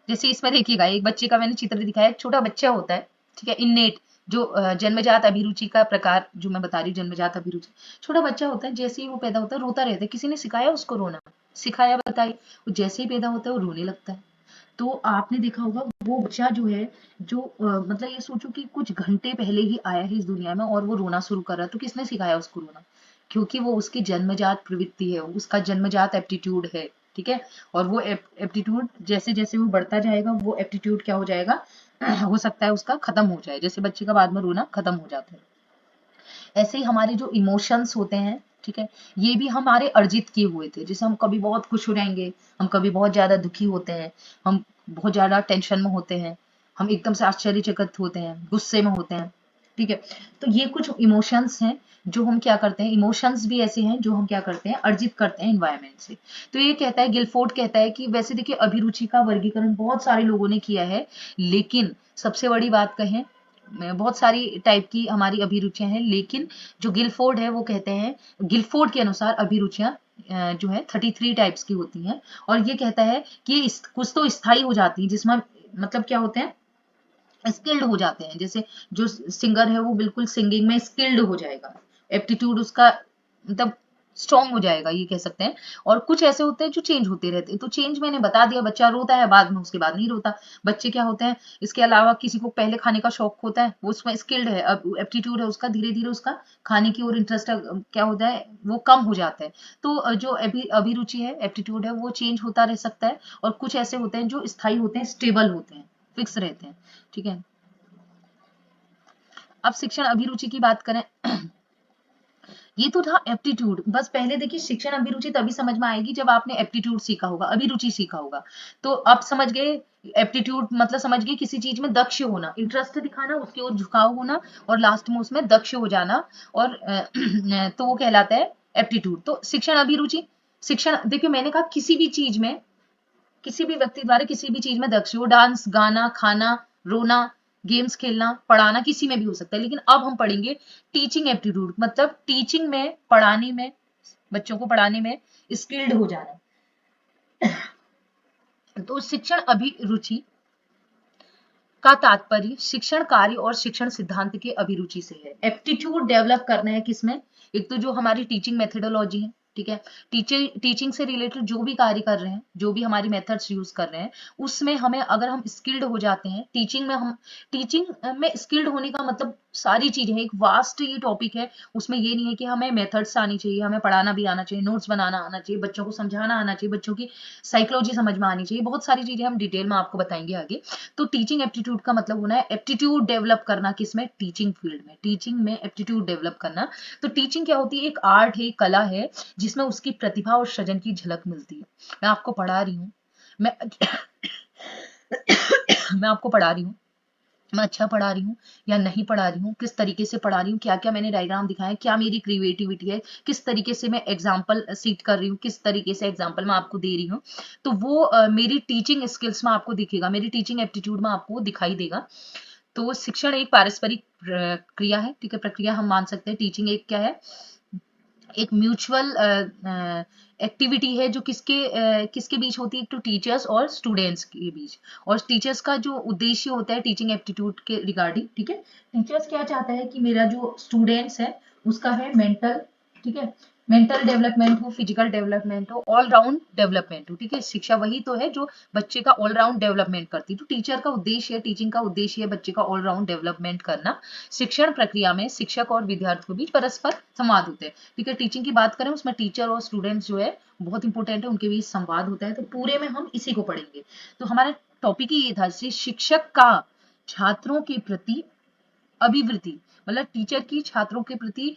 जैसे इसमें देखिएगा एक बच्चे का मैंने चित्र दिखाया, एक छोटा बच्चा होता है, ठीक है, इन्नेट जो जन्मजात अभिरुचि का प्रकार जो मैं बता रही हूँ, जन्मजात अभिरुचि, छोटा बच्चा होता है, जैसे ही वो पैदा होता है रोता रहता है, किसी ने सिखाया उसको रोना, सिखाया बताइए, वो जैसे ही पैदा होता है वो रोने लगता है। तो आपने देखा होगा वो बच्चा जो है, जो मतलब ये सोचो कि कुछ घंटे पहले ही आया है इस दुनिया में और वो रोना शुरू कर रहा है, तो किसने सिखाया उसको रोना? क्योंकि वो उसकी जन्मजात प्रवृत्ति है, उसका जन्मजात एप्टीट्यूड है, ठीक है। और वो एप्टीट्यूड जैसे जैसे वो बढ़ता जाएगा, वो एप्टीट्यूड क्या हो जाएगा हो सकता है उसका खत्म हो जाए, जैसे बच्चे का बाद में रोना खत्म हो जाता है। ऐसे ही हमारे जो इमोशंस होते हैं, ठीक है, ये भी हमारे अर्जित किए हुए थे। जैसे हम कभी बहुत खुश हो जाएंगे, हम कभी बहुत ज्यादा दुखी होते हैं, हम बहुत ज्यादा टेंशन में होते हैं, हम एकदम से आश्चर्यचकित होते हैं, गुस्से में होते हैं, ठीक है। तो ये कुछ इमोशंस हैं जो हम क्या करते हैं, इमोशंस भी ऐसे हैं जो हम क्या करते हैं अर्जित करते हैं इन्वायरमेंट से। तो ये कहता है, गिलफोर्ड कहता है कि वैसे देखिए अभिरुचि का वर्गीकरण बहुत सारे लोगों ने किया है, लेकिन सबसे बड़ी बात कहें, बहुत सारी टाइप की हमारी अभिरुचियां हैं, लेकिन जो गिलफोर्ड है वो कहते हैं, गिलफोर्ड के अनुसार अभिरुचियां जो है 33 टाइप्स की होती हैं। और ये कहता है कि कुछ तो स्थायी हो जाती है, जिसमें मतलब क्या होते हैं स्किल्ड हो जाते हैं। जैसे जो सिंगर है वो बिल्कुल सिंगिंग में स्किल्ड हो जाएगा, एप्टीट्यूड उसका मतलब स्ट्रांग हो जाएगा, ये कह सकते हैं। और कुछ ऐसे होते हैं जो चेंज होते रहते हैं, तो चेंज मैंने बता दिया, बच्चा रोता है बाद में, उसके बाद नहीं रोता। बच्चे क्या होते हैं, इसके अलावा किसी को पहले खाने का शौक होता है, वो उसमें स्किल्ड है, अब एप्टीट्यूड है उसका, धीरे धीरे उसका खाने की ओर इंटरेस्ट क्या होता है वो कम हो जाता है। तो जो अभिरुचि है, एप्टीट्यूड है, वो चेंज होता रह सकता है। और कुछ ऐसे होते हैं जो स्थायी होते हैं, स्टेबल होते हैं, फिक्स रहते हैं, ठीक है। अब शिक्षण अभिरुचि की बात करें, ये तो था एप्टीट्यूड। बस पहले देखिए शिक्षण अभिरुचि तभी समझ में आएगी जब आपने एप्टीट्यूड सीखा होगा, अभिरुचि सीखा होगा। तो आप समझ गए एप्टीट्यूड मतलब समझ गए किसी चीज में दक्ष होना, इंटरेस्ट दिखाना, उसकी ओर झुकाव होना, और लास्ट में उसमें दक्ष हो जाना, और तो वो कहलाता है एप्टीट्यूड। तो शिक्षण अभिरुचि, शिक्षण देखिए मैंने कहा किसी भी चीज में, किसी भी व्यक्ति द्वारा किसी भी चीज में दक्ष हो, डांस, गाना, खाना, रोना, गेम्स खेलना, पढ़ाना, किसी में भी हो सकता है। लेकिन अब हम पढ़ेंगे टीचिंग एप्टीट्यूड, मतलब टीचिंग में, पढ़ाने में, बच्चों को पढ़ाने में स्किल्ड हो जाना। तो शिक्षण अभिरुचि का तात्पर्य शिक्षण कार्य और शिक्षण सिद्धांत के अभिरुचि से है। एप्टीट्यूड डेवलप करना है किसमें, एक तो जो हमारी टीचिंग मेथडोलॉजी है, ठीक है, टीचिंग से रिलेटेड जो भी कार्य कर रहे हैं, जो भी हमारी मेथड्स यूज कर रहे हैं, उसमें हमें अगर हम स्किल्ड हो जाते हैं टीचिंग में, हम टीचिंग में स्किल्ड होने का मतलब सारी चीजें, एक वास्ट ये टॉपिक है। उसमें ये नहीं है कि हमें मेथड्स आनी चाहिए, हमें पढ़ाना भी आना चाहिए, नोट्स बनाना आना चाहिए, बच्चों को समझाना आना चाहिए, बच्चों की साइकोलॉजी समझ में आनी चाहिए, बहुत सारी चीजें हम डिटेल में आपको बताएंगे आगे। तो टीचिंग एप्टीट्यूड का मतलब होना है एप्टीट्यूड डेवलप करना, किसमें, टीचिंग फील्ड में, टीचिंग में एप्टीट्यूड डेवलप करना। तो टीचिंग क्या होती है, एक आर्ट है, कला है, जिसमें उसकी प्रतिभा और सृजन की झलक मिलती है। मैं आपको पढ़ा रही हूँ, मैं मैं आपको पढ़ा रही हूँ, मैं अच्छा पढ़ा रही हूँ या नहीं पढ़ा रही हूँ, किस तरीके से पढ़ा रही हूँ, क्या क्या मैंने डायग्राम दिखाया, क्या मेरी क्रिएटिविटी है, किस तरीके से मैं एग्जाम्पल सीट कर रही हूँ, किस तरीके से एग्जाम्पल मैं आपको दे रही हूँ। तो वो मेरी टीचिंग स्किल्स में आपको दिखेगा, मेरी टीचिंग एप्टीट्यूड में आपको दिखाई देगा। तो शिक्षण एक पारस्परिक क्रिया है, ठीक है, प्रक्रिया हम मान सकते हैं। टीचिंग एक क्या है, एक म्यूचुअल एक्टिविटी है जो किसके बीच होती है, एक तो टीचर्स और स्टूडेंट्स के बीच। और टीचर्स का जो उद्देश्य होता है टीचिंग एप्टीट्यूड के रिगार्डिंग, ठीक है, टीचर्स क्या चाहता है कि मेरा जो स्टूडेंट्स है उसका है मेंटल, ठीक है, मेंटल डेवलपमेंट हो, फिजिकल डेवलपमेंट हो, ऑल राउंड डेवलपमेंट हो, ठीक है। शिक्षा वही तो है जो बच्चे का ऑल राउंड डेवलपमेंट करती है। तो टीचर का उद्देश्य है, टीचिंग का उद्देश्य है बच्चे का ऑल राउंड डेवलपमेंट करना। शिक्षण प्रक्रिया में शिक्षक और विद्यार्थी के बीच परस्पर संवाद होते हैं, ठीक है। टीचिंग की बात करें उसमें टीचर और स्टूडेंट्स जो है बहुत इंपॉर्टेंट है, उनके बीच संवाद होता है। तो पूरे में हम इसी को पढ़ेंगे। तो हमारा टॉपिक ही ये था, शिक्षक का छात्रों के प्रति अभिवृत्ति, मतलब टीचर की छात्रों के प्रति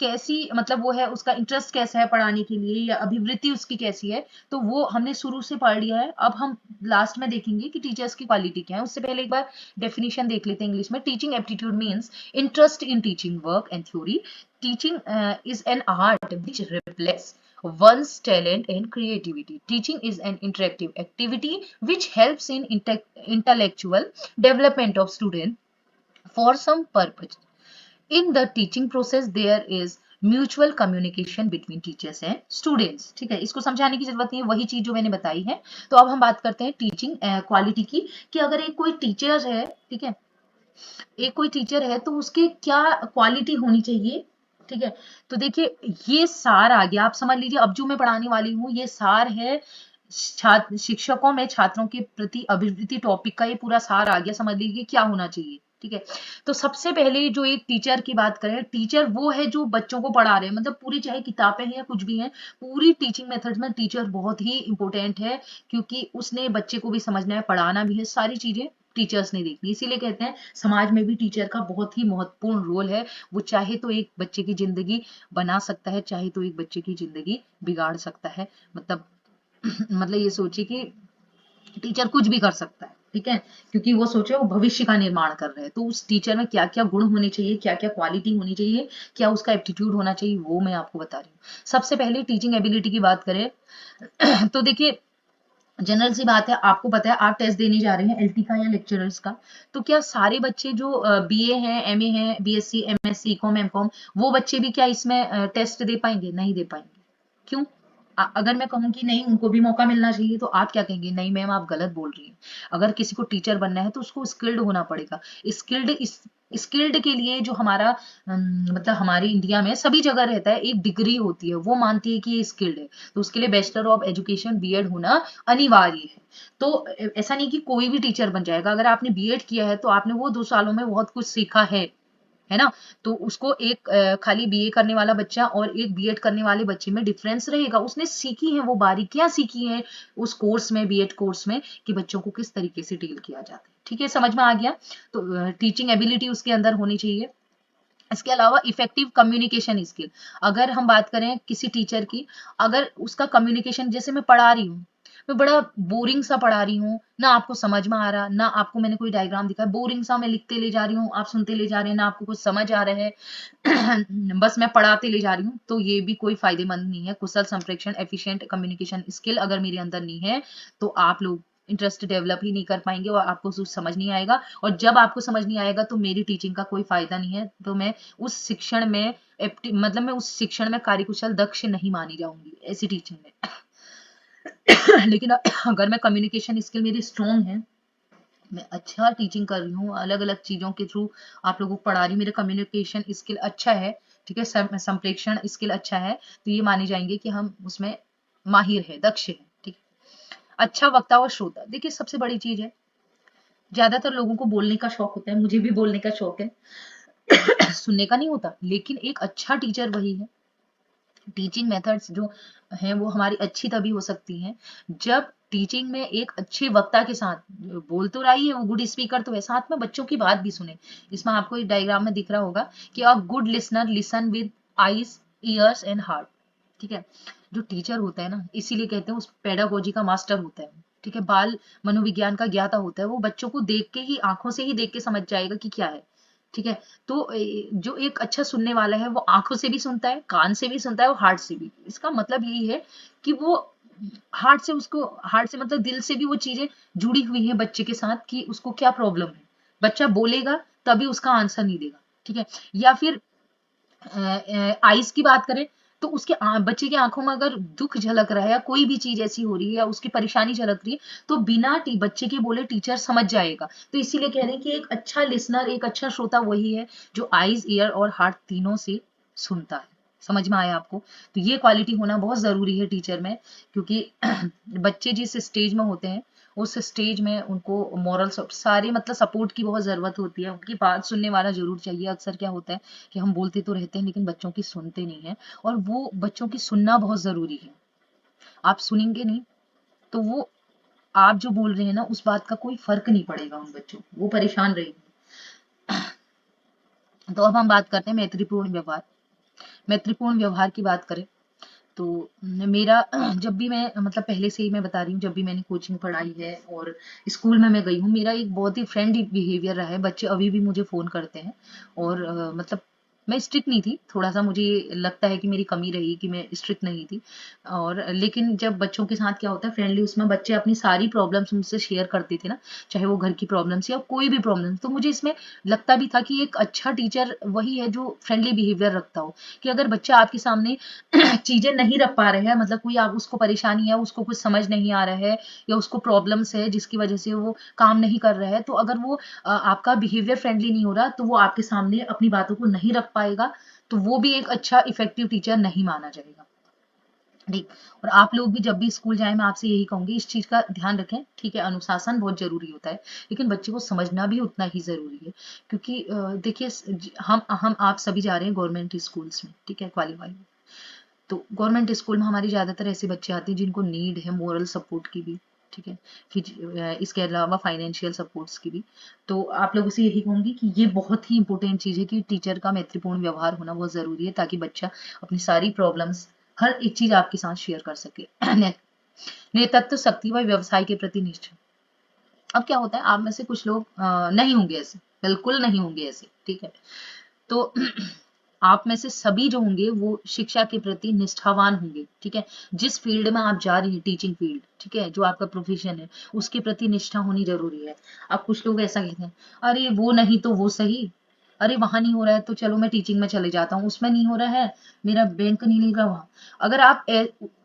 कैसी, मतलब वो है उसका इंटरेस्ट कैसा है पढ़ाने के लिए, या अभिवृत्ति उसकी कैसी है। तो वो हमने शुरू से पढ़ लिया है। अब हम लास्ट में देखेंगे कि टीचर्स की क्वालिटी क्या है। उससे पहले एक बार डेफिनेशन देख लेते हैं इंग्लिश में। Teaching aptitude means interest in teaching work and theory. Teaching is an art which reflects one's talent and creativity. Teaching is an interactive activity which helps in intellectual development of student for some purpose. In the teaching process there is mutual communication between teachers and students, ठीक है। इसको समझाने की जरूरत नहीं है, वही चीज जो मैंने बताई है। तो अब हम बात करते हैं टीचिंग क्वालिटी की, कि अगर एक कोई टीचर है, ठीक है, एक कोई टीचर है तो उसके क्या क्वालिटी होनी चाहिए, ठीक है। तो देखिए ये सार आ गया, आप समझ लीजिए अब जो मैं पढ़ाने वाली हूँ ये सार है छात्र शिक्षकों में छात्रों के प्रति अभिवृत्ति टॉपिक का, ये पूरा सार आ गया। समझ लीजिए क्या होना चाहिए, ठीक है। तो सबसे पहले जो एक टीचर की बात करें, टीचर वो है जो बच्चों को पढ़ा रहे हैं, मतलब पूरी चाहे किताबें हैं या कुछ भी है, पूरी टीचिंग मेथड में टीचर बहुत ही इंपॉर्टेंट है, क्योंकि उसने बच्चे को भी समझना है, पढ़ाना भी है, सारी चीजें टीचर्स ने देखनी। इसीलिए कहते हैं समाज में भी टीचर का बहुत ही महत्वपूर्ण रोल है। वो चाहे तो एक बच्चे की जिंदगी बना सकता है, चाहे तो एक बच्चे की जिंदगी बिगाड़ सकता है। मतलब मतलब ये सोचिए कि टीचर कुछ भी कर सकता है, ठीक है, क्योंकि वो सोचे वो भविष्य का निर्माण कर रहे हैं। तो उस टीचर में क्या क्या गुण होने चाहिए, क्या क्या क्वालिटी होनी चाहिए, क्या उसका एप्टीट्यूड होना चाहिए, वो मैं आपको बता रही हूँ। सबसे पहले टीचिंग एबिलिटी की बात करें तो देखिए जनरल सी बात है, आपको पता है आप टेस्ट देने जा रहे हैं एलटी का या लेक्चरर्स का। तो क्या सारे बच्चे जो बीए हैं, एमए हैं, बीएससी, एमएससी, कॉम, एमकॉम, वो बच्चे भी क्या इसमें टेस्ट दे पाएंगे? नहीं दे पाएंगे। क्यों? अगर मैं कहूँ कि नहीं उनको भी मौका मिलना चाहिए, तो आप क्या कहेंगे? नहीं मैम आप गलत बोल रही हैं। अगर किसी को टीचर बनना है तो उसको स्किल्ड होना पड़ेगा। स्किल्ड के लिए जो हमारा मतलब हमारी इंडिया में सभी जगह रहता है, एक डिग्री होती है, वो मानती है कि ये स्किल्ड है, तो उसके लिए बैचलर ऑफ एजुकेशन बीएड होना अनिवार्य है। तो ऐसा नहीं कि कोई भी टीचर बन जाएगा। अगर आपने बीएड किया है तो आपने वो 2 सालों में बहुत कुछ सीखा है ना। तो उसको एक खाली बीए करने वाला बच्चा और एक बीएड करने वाले बच्चे में डिफरेंस रहेगा। उसने सीखी है, वो बारीकियां सीखी है उस कोर्स में, बीएड कोर्स में, कि बच्चों को किस तरीके से डील किया जाता है, ठीक है, समझ में आ गया। तो टीचिंग एबिलिटी उसके अंदर होनी चाहिए। इसके अलावा इफेक्टिव कम्युनिकेशन स्किल, अगर हम बात करें किसी टीचर की, अगर उसका कम्युनिकेशन, जैसे मैं पढ़ा रही हूँ, मैं बड़ा बोरिंग सा पढ़ा रही हूँ, ना आपको समझ में आ रहा, ना आपको मैंने कोई डायग्राम दिखा, बोरिंग सा मैं लिखते ले जा रही हूँ, आप सुनते ले जा रहे हैं, ना आपको कुछ समझ आ रहा है बस मैं पढ़ाते ले जा रही हूँ, तो ये भी कोई फायदेमंद नहीं है। कुशल संप्रेषण, एफिशिएंट कम्युनिकेशन स्किल अगर मेरे अंदर नहीं है तो आप लोग इंटरेस्ट डेवलप ही नहीं कर पाएंगे और आपको कुछ समझ नहीं आएगा। और जब आपको समझ नहीं आएगा तो मेरी टीचिंग का कोई फायदा नहीं है। तो मैं उस शिक्षण में मतलब मैं उस शिक्षण में कार्यकुशल दक्ष नहीं मानी जाऊंगी ऐसी टीचिंग में लेकिन अगर मैं कम्युनिकेशन स्किल मेरी स्ट्रॉन्ग है, मैं अच्छा टीचिंग कर रही हूँ, अलग अलग चीजों के थ्रू आप लोगों को पढ़ा रही हूँ, मेरा कम्युनिकेशन स्किल अच्छा है, ठीक है, संप्रेषण स्किल अच्छा है, तो ये माने जाएंगे कि हम उसमें माहिर है, दक्ष है, ठीक है। अच्छा वक्ता और श्रोता, देखिए सबसे बड़ी चीज है, ज्यादातर लोगों को बोलने का शौक होता है, मुझे भी बोलने का शौक है सुनने का नहीं होता। लेकिन एक अच्छा टीचर वही है, टीचिंग मेथड्स जो हैं वो हमारी अच्छी तभी हो सकती हैं जब टीचिंग में एक अच्छे वक्ता के साथ, बोल तो रही है वो, गुड स्पीकर तो है, साथ में बच्चों की बात भी सुने। इसमें आपको एक डायग्राम में दिख रहा होगा कि a good listener listen with eyes, years and heart, ठीक है। जो टीचर होता है ना, इसीलिए कहते हैं उस पेडागोजी का मास्टर होता है, ठीक है, बाल मनोविज्ञान का ज्ञाता होता है, वो बच्चों को देख के ही, आंखों से ही देख के समझ जाएगा कि क्या है। ठीक है, तो जो एक अच्छा सुनने वाला है वो आंखों से भी सुनता है, कान से भी सुनता है और हार्ट से भी। इसका मतलब यही है कि वो हार्ट से मतलब दिल से भी वो चीजें जुड़ी हुई है बच्चे के साथ कि उसको क्या प्रॉब्लम है। बच्चा बोलेगा तभी उसका आंसर नहीं देगा। ठीक है, या फिर आईज की बात करें तो उसके बच्चे की आंखों में अगर दुख झलक रहा है या कोई भी चीज ऐसी हो रही है या उसकी परेशानी झलक रही है तो बिना बच्चे के बोले टीचर समझ जाएगा। तो इसीलिए कह रहे हैं कि एक अच्छा लिसनर, एक अच्छा श्रोता वही है जो आईज, ईयर और हार्ट तीनों से सुनता है। समझ में आया आपको? तो ये क्वालिटी होना बहुत जरूरी है टीचर में, क्योंकि बच्चे जिस स्टेज में होते हैं उस स्टेज में उनको मॉरल सारी मतलब सपोर्ट की बहुत ज़रूरत होती है। उनकी बात सुनने वाला ज़रूर चाहिए। अक्सर क्या होता है कि हम बोलते तो रहते हैं लेकिन बच्चों की सुनते नहीं हैं, और वो बच्चों की सुनना बहुत ज़रूरी है। आप सुनेंगे नहीं तो वो आप जो बोल रहे हैं ना उस बात का कोई फ़र्क नहीं पड़ेगा उन बच्चों को, वो परेशान रहेंगे। तो अब हम बात करते हैं मैत्रीपूर्ण व्यवहार। मैत्रीपूर्ण व्यवहार की बात करें तो मेरा जब भी मैं मतलब पहले से ही मैं बता रही हूँ, जब भी मैंने कोचिंग पढ़ाई है और स्कूल में मैं गई हूँ, मेरा एक बहुत ही फ्रेंडली बिहेवियर रहा है। बच्चे अभी भी मुझे फ़ोन करते हैं और मतलब मैं स्ट्रिक्ट नहीं थी, थोड़ा-सा मुझे लगता है कि मेरी कमी रही कि मैं स्ट्रिक्ट नहीं थी। और लेकिन जब बच्चों के साथ क्या होता है फ्रेंडली, उसमें बच्चे अपनी सारी प्रॉब्लम्स मुझसे शेयर करते थे ना, चाहे वो घर की प्रॉब्लम्स या कोई भी प्रॉब्लम, तो मुझे इसमें लगता भी था कि एक अच्छा टीचर वही है जो फ्रेंडली बिहेवियर रखता हो। कि अगर बच्चा आपके सामने चीजें नहीं रख पा रहे हैं, मतलब कोई आप उसको परेशानी है, उसको कुछ समझ नहीं आ रहा है या उसको प्रॉब्लम्स है जिसकी वजह से वो काम नहीं कर रहा है, तो अगर वो आपका बिहेवियर फ्रेंडली नहीं हो रहा तो वो आपके सामने अपनी बातों को नहीं रख पाएगा, तो वो भी एक अच्छा इफेक्टिव टीचर नहीं माना जाएगा। ठीक। और आप लोग भी जब भी स्कूल जाएं मैं आपसे यही कहूंगी, इस चीज का ध्यान रखें। ठीक है, अनुशासन बहुत जरूरी होता है लेकिन बच्चे को समझना भी उतना ही जरूरी है, क्योंकि देखिए हम आप सभी जा रहे हैं गवर्नमेंट स्कूल्स में, ठीक है, क्वालिफाई। तो गवर्नमेंट स्कूल में हमारी ज़्यादातर ऐसे बच्चे आते हैं जिनको नीड है मोरल सपोर्ट की भी। ठीक है, फिर इसके अलावा फाइनेंशियल सपोर्ट्स की भी। तो आप लोगों से यही कहूँगी कि ये बहुत ही इंपॉर्टेंट चीज़ है कि टीचर का मैत्रीपूर्ण व्यवहार होना बहुत ज़रूरी है, ताकि बच्चा अपनी सारी प्रॉब्लम्स हर एक चीज़ आपके साथ शेयर कर सके। नेतृत्व शक्ति व व्यवसाय के प्रति निष्ठा। अब क्या होता है, आप में से कुछ लोग नहीं होंगे ऐसे, बिल्कुल नहीं होंगे ऐसे। ठीक है, तो आप में से सभी जो होंगे वो शिक्षा के प्रति निष्ठावान होंगे। ठीक है, जिस फील्ड में आप जा रही हैं, टीचिंग फील्ड, ठीक है, जो आपका प्रोफेशन है, उसके प्रति निष्ठा होनी जरूरी है। अब कुछ लोग ऐसा कहते हैं, अरे वो नहीं तो वो सही, अरे वहां नहीं हो रहा है तो चलो मैं टीचिंग में चले जाता हूँ, उसमें नहीं हो रहा है, मेरा बैंक नहीं लग रहा वहां। अगर आप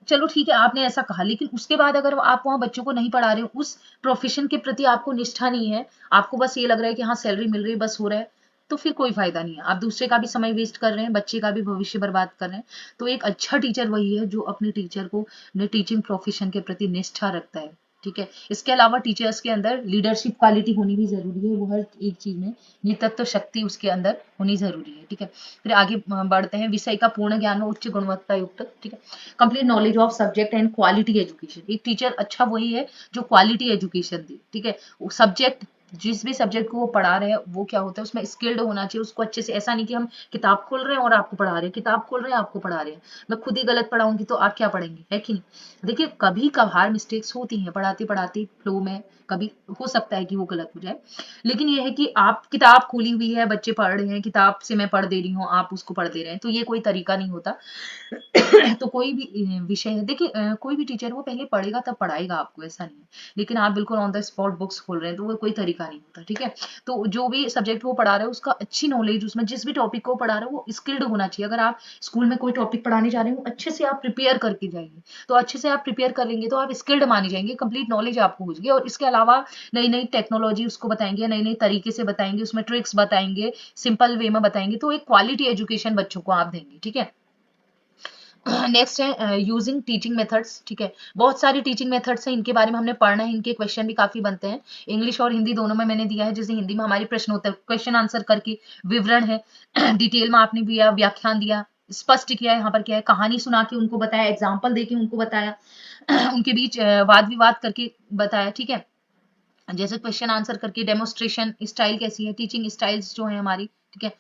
चलो ठीक है, आपने ऐसा कहा, लेकिन उसके बाद अगर आप वहां बच्चों को नहीं पढ़ा रहे हो, उस प्रोफेशन के प्रति आपको निष्ठा नहीं है, आपको बस ये लग रहा है कि हाँ सैलरी मिल रही है, बस हो रहा है, तो फिर कोई फायदा नहीं है। आप दूसरे का भी समय वेस्ट कर रहे हैं, बच्चे का भी भविष्य बर्बाद कर रहे हैं। तो एक अच्छा टीचर वही है जो अपने टीचर को, अपने टीचिंग प्रोफेशन के प्रति निष्ठा रखता है। ठीक है, इसके अलावा टीचर्स के अंदर लीडरशिप क्वालिटी होनी भी जरूरी है, वो हर एक चीज में नेतृत्व शक्ति उसके अंदर होनी जरूरी है। ठीक है, फिर आगे बढ़ते हैं, विषय का पूर्ण ज्ञान हो, उच्च गुणवत्ता युक्त। ठीक है, complete knowledge of subject and quality education. एक टीचर अच्छा वही है जो क्वालिटी एजुकेशन दे। ठीक है, सब्जेक्ट, जिस भी सब्जेक्ट को वो पढ़ा रहे हैं वो क्या होता है उसमें स्किल्ड होना चाहिए उसको अच्छे से। ऐसा नहीं कि हम किताब खोल रहे हैं और आपको पढ़ा रहे हैं, किताब खोल रहे हैं आपको पढ़ा रहे हैं, मैं खुद ही गलत पढ़ाऊंगी तो आप क्या पढ़ेंगे, है कि नहीं। देखिए कभी कभार मिस्टेक्स होती हैं पढ़ाते पढ़ाते फ्लो में, कभी हो सकता है कि वो गलत हो जाए, लेकिन ये है कि आप किताब खोली हुई है, बच्चे पढ़ रहे हैं, किताब से मैं पढ़ दे रही हूँ, आप उसको पढ़ दे रहे हैं, तो ये कोई तरीका नहीं होता। तो कोई भी विषय है, देखिए कोई भी टीचर वो पहले पढ़ेगा तब पढ़ाएगा आपको, ऐसा नहीं है, लेकिन आप बिल्कुल ऑन द स्पॉट बुक्स खोल रहे हैं तो वो कोई तरीका नहीं होता। ठीक है, तो जो भी सब्जेक्ट वो पढ़ा रहे हैं उसका अच्छी नॉलेज, उसमें जिस भी टॉपिक को पढ़ा रहे हो वो स्किल्ड होना चाहिए। अगर आप स्कूल में कोई टॉपिक पढ़ाने जा रहे हो अच्छे से आप प्रिपेयर करके जाएंगे, तो अच्छे से आप प्रिपेयर कर लेंगे तो आप स्किल्ड माने जाएंगे, कंप्लीट नॉलेज आपको हो जाएगी। और इसके अलावा नई नई टेक्नोलॉजी उसको बताएंगे, नई नई तरीके से बताएंगे, उसमें ट्रिक्स बताएंगे, सिंपल वे में बताएंगे, तो एक क्वालिटी एजुकेशन बच्चों को आप देंगे। ठीक है, नेक्स्ट है यूजिंग टीचिंग मेथड्स। ठीक है, बहुत सारी टीचिंग मेथड्स हैं, इनके बारे में हमने पढ़ना है, इनके क्वेश्चन भी काफी बनते हैं, इंग्लिश और हिंदी दोनों में मैंने दिया है। जैसे हिंदी में हमारी प्रश्न होता है, क्वेश्चन आंसर करके विवरण है, डिटेल में आपने दिया, व्याख्यान दिया, स्पष्ट किया, यहाँ पर क्या है, कहानी सुना के उनको बताया, एग्जाम्पल देके उनको बताया, उनके बीच वाद विवाद करके बताया। ठीक है, जैसे क्वेश्चन आंसर करके, डेमोस्ट्रेशन स्टाइल कैसी है, टीचिंग स्टाइल्स जो है हमारी। ठीक है,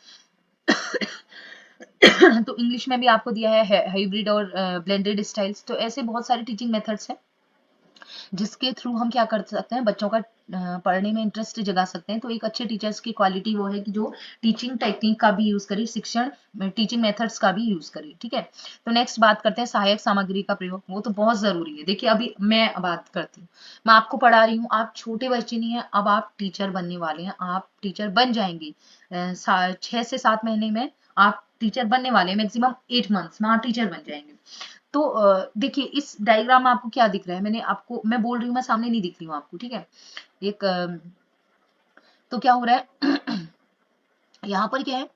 तो इंग्लिश में भी आपको दिया है हाइब्रिड और ब्लेंडेड स्टाइल्स, तो ऐसे बहुत सारे टीचिंग मेथड्स हैं। जिसके थ्रू हम क्या कर सकते हैं, बच्चों का पढ़ने में इंटरेस्ट जगा सकते हैं। तो एक अच्छे टीचर्स की क्वालिटी वो है कि जो टीचिंग टेक्निक का भी यूज करे, शिक्षण टीचिंग मेथड्स का भी यूज करे। ठीक है, तो नेक्स्ट बात करते हैं सहायक सामग्री का प्रयोग। वो तो बहुत जरूरी है। देखिए अभी मैं बात करती हूँ, मैं आपको पढ़ा रही हूँ, आप छोटे बच्चे नहीं है, अब आप टीचर बनने वाले हैं, आप टीचर बन जाएंगे 6 से 7 महीने में आप टीचर बनने वाले हैं, मैक्सिमम 8 मंथ्स में आप टीचर बन जाएंगे। तो देखिए इस डायग्राम में आपको क्या दिख रहा है, मैंने आपको, मैं बोल रही हूँ, मैं सामने नहीं दिख रही हूँ आपको, ठीक है। एक तो क्या हो रहा है यहाँ पर क्या है,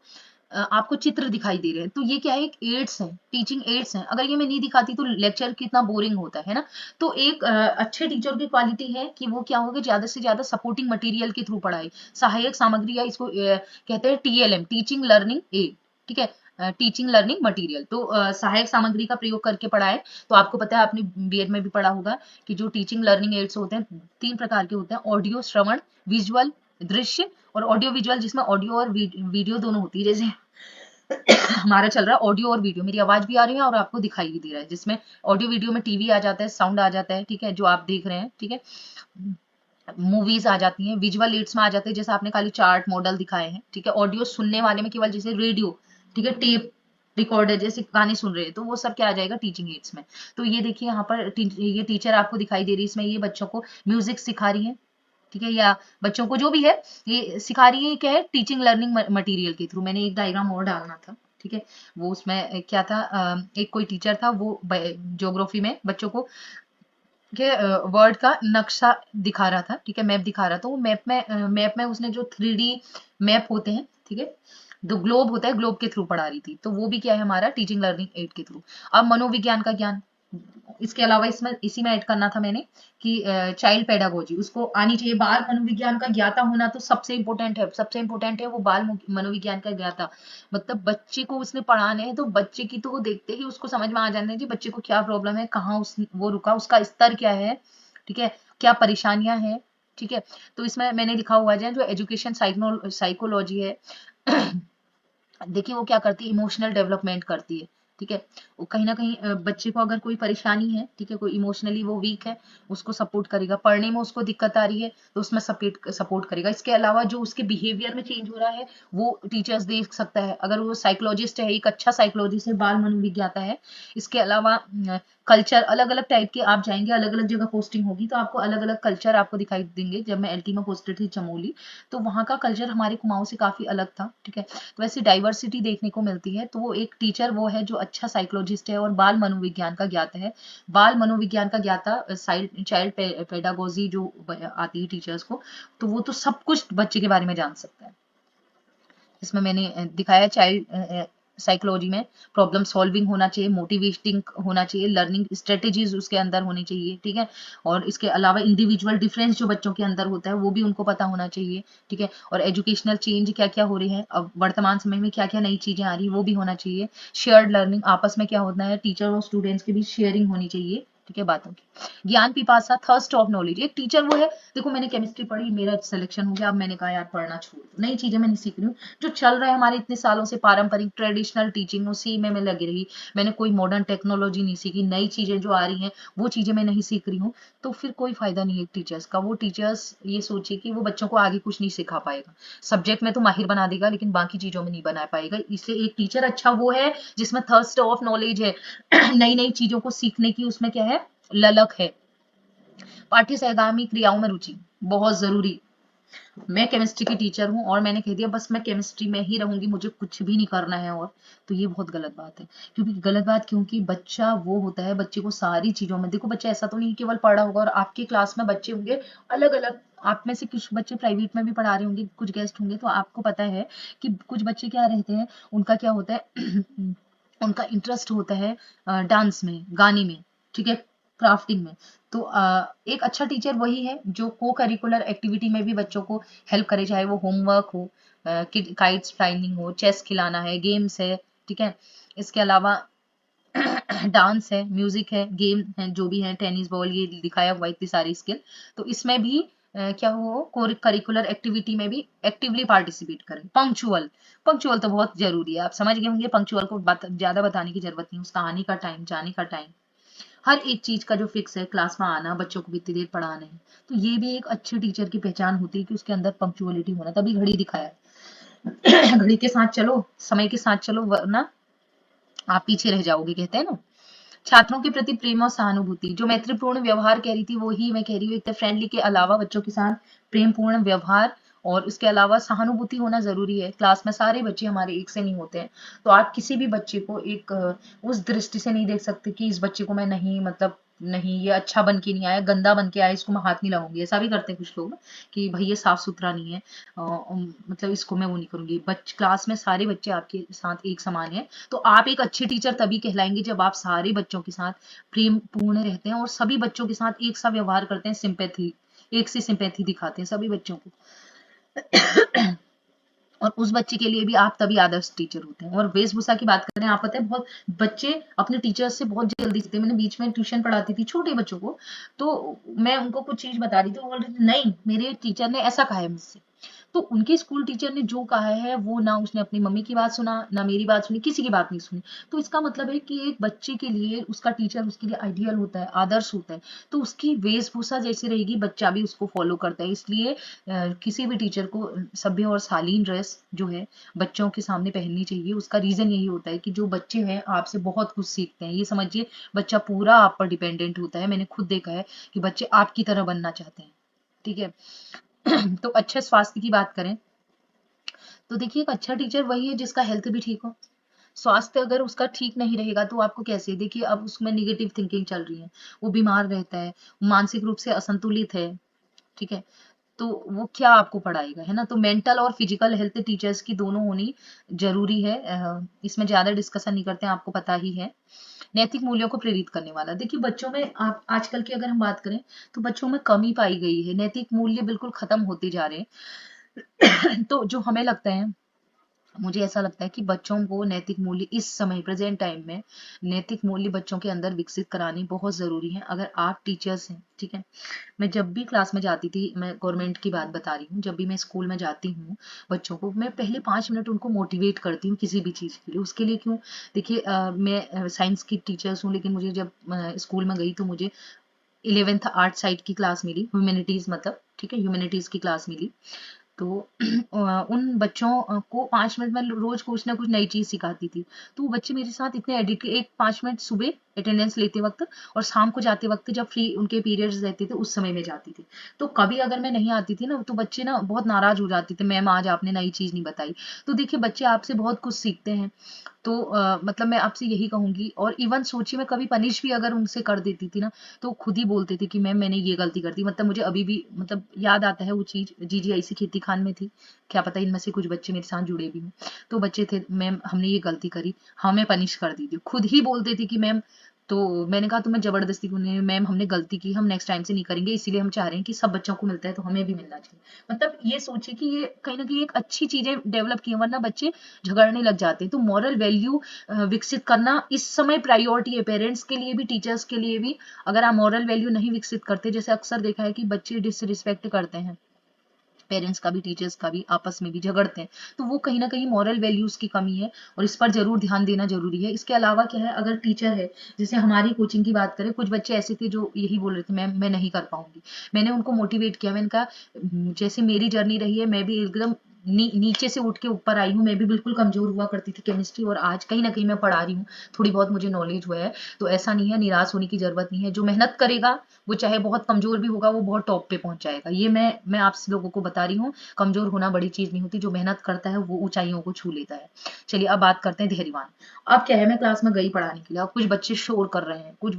आपको चित्र दिखाई दे रहे हैं, तो ये क्या है, एक एड्स है, टीचिंग एड्स है। अगर ये मैं नहीं दिखाती तो लेक्चर कितना बोरिंग होता है ना। तो एक अच्छे टीचर की क्वालिटी है कि वो क्या होगा, ज्यादा से ज्यादा सपोर्टिंग मटेरियल के थ्रू पढ़ाए, सहायक सामग्री, या इसको कहते हैं टीएलएम, टीचिंग लर्निंग एड। ठीक है, टीचिंग लर्निंग मटेरियल, तो सहायक सामग्री का प्रयोग करके पढ़ाए। तो आपको पता है, आपने बीएड में भी पढ़ा होगा कि जो टीचिंग लर्निंग एड्स होते हैं 3 प्रकार के होते हैं, ऑडियो, श्रवण, विजुअल, दृश्य, और ऑडियो विजुअल जिसमें ऑडियो और वीडियो दोनों होती है। जैसे हमारा चल रहा है ऑडियो और वीडियो, मेरी आवाज भी आ रही है और आपको दिखाई भी दे रहा है, जिसमें ऑडियो वीडियो में टीवी आ जाता है, साउंड आ जाता है, ठीक है, जो आप देख रहे हैं, ठीक है, मूवीज आ जाती हैं, विजुअल एड्स में आ जाते हैं, जैसे आपने खाली चार्ट मॉडल दिखाए हैं, ठीक है। ऑडियो सुनने वाले में केवल जैसे रेडियो, ठीक है, टेप रिकॉर्डर जैसे गाने सुन रहे हैं, तो वो सब क्या आ जाएगा, टीचिंग एड्स में। तो ये देखिए यहाँ पर ये टीचर आपको दिखाई दे रही है, इसमें ये बच्चों को म्यूजिक सिखा रही है, ठीक है, या बच्चों को जो भी है ये सिखा रही है, क्या है, टीचिंग लर्निंग मटेरियल के थ्रू। मैंने एक डायग्राम और डालना था, ठीक है, वो उसमें क्या था, एक कोई टीचर था, वो ज्योग्राफी में बच्चों को के वर्ड का नक्शा दिखा रहा था, ठीक है, मैप दिखा रहा था। वो मैप में उसने जो 3D मैप होते हैं, ठीक है, जो ग्लोब होता है, ग्लोब के थ्रू पढ़ा रही थी। तो वो भी क्या है, हमारा टीचिंग लर्निंग एड के थ्रू। अब मनोविज्ञान का ज्ञान, इसके अलावा इसमें इसी में ऐड करना था मैंने कि चाइल्ड पेडागोजी उसको आनी चाहिए। बाल मनोविज्ञान का ज्ञाता होना तो सबसे इंपॉर्टेंट है, सबसे इंपॉर्टेंट है वो बाल मनोविज्ञान का ज्ञाता। मतलब बच्चे को उसने पढ़ाने हैं, तो बच्चे की तो वो देखते ही उसको समझ में आ जाता है कि बच्चे को क्या प्रॉब्लम है, कहाँ वो रुका, उसका स्तर क्या है, ठीक है, क्या परेशानियां हैं, ठीक है। तो इसमें मैंने लिखा हुआ है जो एजुकेशन साइकोलॉजी है देखिए वो क्या करती है, इमोशनल डेवलपमेंट करती है, ठीक है। वो कहीं ना कहीं बच्चे को अगर कोई परेशानी है, ठीक है, कोई इमोशनली वो वीक है, उसको सपोर्ट करेगा। पढ़ने में उसको दिक्कत आ रही है तो उसमें सपोर्ट करेगा। इसके अलावा जो उसके बिहेवियर में चेंज हो रहा है वो टीचर्स देख सकता है, अगर वो साइकोलॉजिस्ट है, एक अच्छा साइकोलॉजिस्ट है, बाल मनोविज्ञाता है। इसके अलावा कल्चर, अलग अलग टाइप के आप जाएंगे, अलग अलग जगह पोस्टिंग होगी तो आपको अलग अलग कल्चर आपको दिखाई देंगे। जब मैं एलटी में पोस्टेड थी चमोली, तो वहाँ का कल्चर हमारे कुमाऊं से काफी अलग था, ठीक है। तो वैसी डाइवर्सिटी देखने को मिलती है। तो वो एक टीचर वो है जो अच्छा साइकोलॉजिस्ट है और बाल मनोविज्ञान का ज्ञाता है। बाल मनोविज्ञान का ज्ञाता चाइल्ड पेडागोजी जो आती है टीचर्स को, तो वो तो सब कुछ बच्चे के बारे में जान सकता है। इसमें मैंने दिखाया चाइल्ड साइकोलॉजी में प्रॉब्लम सॉल्विंग होना चाहिए, मोटिवेटिंग होना चाहिए, लर्निंग स्ट्रेटेजीज उसके अंदर होनी चाहिए, ठीक है। और इसके अलावा इंडिविजुअल डिफरेंस जो बच्चों के अंदर होता है वो भी उनको पता होना चाहिए, ठीक है। और एजुकेशनल चेंज क्या क्या हो रही है, अब वर्तमान समय में क्या क्या नई चीजें आ रही है वो भी होना चाहिए। शेयर्ड लर्निंग, आपस में क्या होता है, टीचर और स्टूडेंट्स के बीच शेयरिंग होनी चाहिए, ठीक है, बातों की। ज्ञान पिपासा, थर्स्ट ऑफ नॉलेज, एक टीचर वो है, देखो मैंने केमिस्ट्री पढ़ी, मेरा सिलेक्शन हो गया, अब मैंने कहा यार पढ़ना छोड़ दो, नई चीजें मैं नहीं सीख रही हूँ। जो चल रहा है हमारे इतने सालों से पारंपरिक ट्रेडिशनल टीचिंग, उसी में मैं लगी रही, मैंने कोई मॉडर्न टेक्नोलॉजी नहीं सीखी, नई चीजें जो आ रही हैं वो चीजें मैं नहीं सीख रही हूँ, तो फिर कोई फायदा नहीं है टीचर्स का। वो टीचर्स ये सोचे कि वो बच्चों को आगे कुछ नहीं सिखा पाएगा, सब्जेक्ट में तो माहिर बना देगा लेकिन बाकी चीजों में नहीं बना पाएगा। इसलिए एक टीचर अच्छा वो है जिसमें थर्स्ट ऑफ नॉलेज है नई नई चीजों को सीखने की उसमें क्या है, ललक है। पाठ्य सहगामी क्रियाओं में रुचि बहुत जरूरी। मैं केमिस्ट्री की टीचर हूँ और मैंने कह दिया बस मैं केमिस्ट्री में ही रहूंगी, मुझे कुछ भी नहीं करना है, और तो ये बहुत गलत बात है। क्योंकि गलत बात, क्योंकि बच्चा वो होता है, बच्चे को सारी चीजों में, देखो बच्चा ऐसा तो नहीं केवल पढ़ा होगा, और आपके क्लास में बच्चे होंगे अलग अलग, आप में से कुछ बच्चे प्राइवेट में भी पढ़ा रहे होंगे, कुछ गेस्ट होंगे, तो आपको पता है कि कुछ बच्चे क्या रहते हैं, उनका क्या होता है उनका इंटरेस्ट होता है डांस में, गाने में, ठीक है, क्राफ्टिंग में। तो एक अच्छा टीचर वही है जो को करिकुलर एक्टिविटी में भी बच्चों को हेल्प करे, चाहे वो होमवर्क हो, काइट्स फ्लाइंग हो, चेस खिलाना है, गेम्स है, ठीक है। इसके अलावा डांस है, म्यूजिक है, गेम है, जो भी है, टेनिस बॉल, ये दिखाया हुआ इतनी सारी स्किल। तो इसमें भी क्या हो, करिकुलर एक्टिविटी में भी एक्टिवली पार्टिसिपेट करें। पंक्चुअल, पंक्चुअल तो बहुत जरूरी है, आप समझ गए होंगे, पंक्चुअल को ज्यादा बताने की जरूरत नहीं, उसका आने का टाइम, जाने का टाइम, हर एक चीज का जो फिक्स है, क्लास में आना, बच्चों को भी इतनी देर पढ़ाना है, तो ये भी एक अच्छे टीचर की पहचान होती है कि उसके अंदर पंक्चुअलिटी होना, तभी घड़ी दिखाया है। घड़ी के साथ चलो, समय के साथ चलो, वरना आप पीछे रह जाओगे, कहते हैं ना। छात्रों के प्रति प्रेम और सहानुभूति, जो मैत्रीपूर्ण व्यवहार कह रही थी वो ही मैं कह रही हूँ। एक तो फ्रेंडली के अलावा बच्चों के साथ प्रेमपूर्ण व्यवहार, और उसके अलावा सहानुभूति होना जरूरी है। क्लास में सारे बच्चे हमारे एक से नहीं होते हैं, तो आप किसी भी बच्चे को एक उस दृष्टि से नहीं देख सकते कि इस बच्चे को मैं नहीं, मतलब नहीं, ये अच्छा बन के नहीं आया, गंदा बन के आया, इसको मैं हाथ नहीं लगाऊंगी। ऐसा भी करते हैं कुछ लोग कि भाई ये साफ सुथरा नहीं है, मतलब इसको मैं वो नहीं करूंगी। क्लास में सारे बच्चे आपके साथ एक समान है, तो आप एक अच्छे टीचर तभी कहलाएंगे जब आप सारे बच्चों के साथ प्रेम पूर्ण रहते हैं और सभी बच्चों के साथ एक सा व्यवहार करते हैं, सिंपैथी, एक से सिंपैथी दिखाते हैं सभी बच्चों को। और उस बच्चे के लिए भी आप तभी आदर्श टीचर होते हैं। और वेशभूषा की बात करें, आप पता है बहुत बच्चे अपने टीचर्स से बहुत जल्दी सीखते हैं। मैंने बीच में ट्यूशन पढ़ाती थी छोटे बच्चों को, तो मैं उनको कुछ चीज बता रही थी, वो बोल रही थी नहीं मेरे टीचर ने ऐसा कहा है मुझसे। तो उनके स्कूल टीचर ने जो कहा है वो, ना उसने अपनी मम्मी की बात सुना, ना मेरी बात सुनी, किसी की बात नहीं सुनी। तो इसका मतलब है कि एक बच्चे के लिए उसका टीचर उसके लिए आइडियल होता है, आदर्श होता है। तो उसकी वेशभूषा जैसी रहेगी, बच्चा भी उसको फॉलो करता है। इसलिए किसी भी टीचर को सभ्य और शालीन ड्रेस जो है बच्चों के सामने पहननी चाहिए। उसका रीजन यही होता है कि जो बच्चे हैं आपसे बहुत कुछ सीखते हैं। ये समझिए बच्चा पूरा आप पर डिपेंडेंट होता है। मैंने खुद देखा है कि बच्चे आपकी तरह बनना चाहते हैं, ठीक है। तो अच्छे स्वास्थ्य की बात करें तो देखिए, एक अच्छा टीचर वही है जिसका हेल्थ भी ठीक हो। स्वास्थ्य अगर उसका ठीक नहीं रहेगा तो आपको कैसे, देखिए अब उसमें निगेटिव थिंकिंग चल रही है, वो बीमार रहता है, मानसिक रूप से असंतुलित है, ठीक है, तो वो क्या आपको पढ़ाएगा, है ना। तो मेंटल और फिजिकल हेल्थ टीचर्स की दोनों होनी जरूरी है। इसमें ज्यादा डिस्कशन नहीं करते हैं, आपको पता ही है। नैतिक मूल्यों को प्रेरित करने वाला, देखिए बच्चों में आप आजकल की अगर हम बात करें तो बच्चों में कमी पाई गई है, नैतिक मूल्य बिल्कुल खत्म होते जा रहे हैं। तो जो हमें लगता है, मुझे ऐसा लगता है कि बच्चों को नैतिक मूल्य इस समय प्रेजेंट टाइम में नैतिक मूल्य बच्चों के अंदर विकसित करानी बहुत जरूरी है। अगर आप टीचर्स हैं, ठीक है, मैं जब भी क्लास में जाती थी, मैं गवर्नमेंट की बात बता रही हूँ, जब भी मैं स्कूल में जाती हूँ बच्चों को मैं पहले 5 मिनट उनको मोटिवेट करती हूँ किसी भी चीज़ के लिए। उसके लिए क्यों, देखिए मैं साइंस की टीचर्स हूँ, लेकिन मुझे जब स्कूल में गई तो मुझे 11th आर्ट साइड की क्लास मिली, ह्यूमैनिटीज मतलब, ठीक है, ह्यूमैनिटीज की क्लास मिली। तो उन बच्चों को 5 मिनट में रोज कुछ ना कुछ नई चीज सिखाती थी। तो वो बच्चे मेरे साथ इतने एडिक्ट, एक 5 मिनट सुबह अटेंडेंस लेते वक्त और शाम को जाते वक्त जब फ्री उनके पीरियड्स रहते थे उस समय में जाती थी। तो कभी अगर मैं नहीं आती थी ना तो बच्चे ना बहुत नाराज हो जाते थे, मैम आज आपने नई चीज नहीं बताई। तो देखिए बच्चे आपसे बहुत कुछ सीखते हैं। तो मतलब मैं आपसे यही कहूंगी। और इवन सोचिए मैं कभी पनिश भी अगर उनसे कर देती थी ना, तो खुद ही बोलते थे कि मैम मैंने ये गलती कर दी। मतलब मुझे अभी भी मतलब याद आता है वो चीज, जीजीआईसी खेती खान में थी, क्या पता इनमें से कुछ बच्चे मेरे साथ जुड़े भी हों। तो बच्चे थे, मैम हमने ये गलती करी, हमें पनिश कर दी थी, खुद ही बोलते थे कि मैम। तो मैंने कहा तुम्हें जबरदस्ती क्यों नहीं, मैम हमने गलती की, हम नेक्स्ट टाइम से नहीं करेंगे, इसीलिए हम चाह रहे हैं कि सब बच्चों को मिलता है तो हमें भी मिलना चाहिए। मतलब ये सोचिए कि ये कहीं ना कहीं एक अच्छी चीजें डेवलप की हैं, वरना बच्चे झगड़ने लग जाते हैं। तो मॉरल वैल्यू विकसित करना इस समय प्रायोरिटी है, पेरेंट्स के लिए भी टीचर्स के लिए भी। अगर आप मॉरल वैल्यू नहीं विकसित करते, जैसे अक्सर देखा है कि बच्चे डिसरिस्पेक्ट करते हैं, पेरेंट्स का भी टीचर्स का भी, आपस में भी झगड़ते हैं, तो वो कहीं ना कहीं मॉरल वैल्यूज की कमी है और इस पर जरूर ध्यान देना जरूरी है। इसके अलावा क्या है, अगर टीचर है, जैसे हमारी कोचिंग की बात करें, कुछ बच्चे ऐसे थे जो यही बोल रहे थे मैम मैं नहीं कर पाऊंगी। मैंने उनको मोटिवेट किया, मैंने कहा जैसे मेरी जर्नी रही है, मैं भी एकदम नीचे से उठ के ऊपर आई हूँ। मैं भी बिल्कुल कमजोर हुआ करती थी केमिस्ट्री, और आज कहीं ना कहीं मैं पढ़ा रही हूँ, थोड़ी बहुत मुझे नॉलेज हुआ है। तो ऐसा नहीं है, निराश होने की जरूरत नहीं है। जो मेहनत करेगा वो चाहे बहुत कमजोर भी होगा, वो बहुत टॉप पे पहुंच जाएगा। ये मैं आप लोगों को बता रही हूँ, कमजोर होना बड़ी चीज नहीं होती, जो मेहनत करता है वो ऊंचाइयों को छू लेता है। चलिए अब बात करते हैं धैर्यवान। अब क्या है, मैं क्लास में गई पढ़ाने के लिए, अब कुछ बच्चे शोर कर रहे हैं, कुछ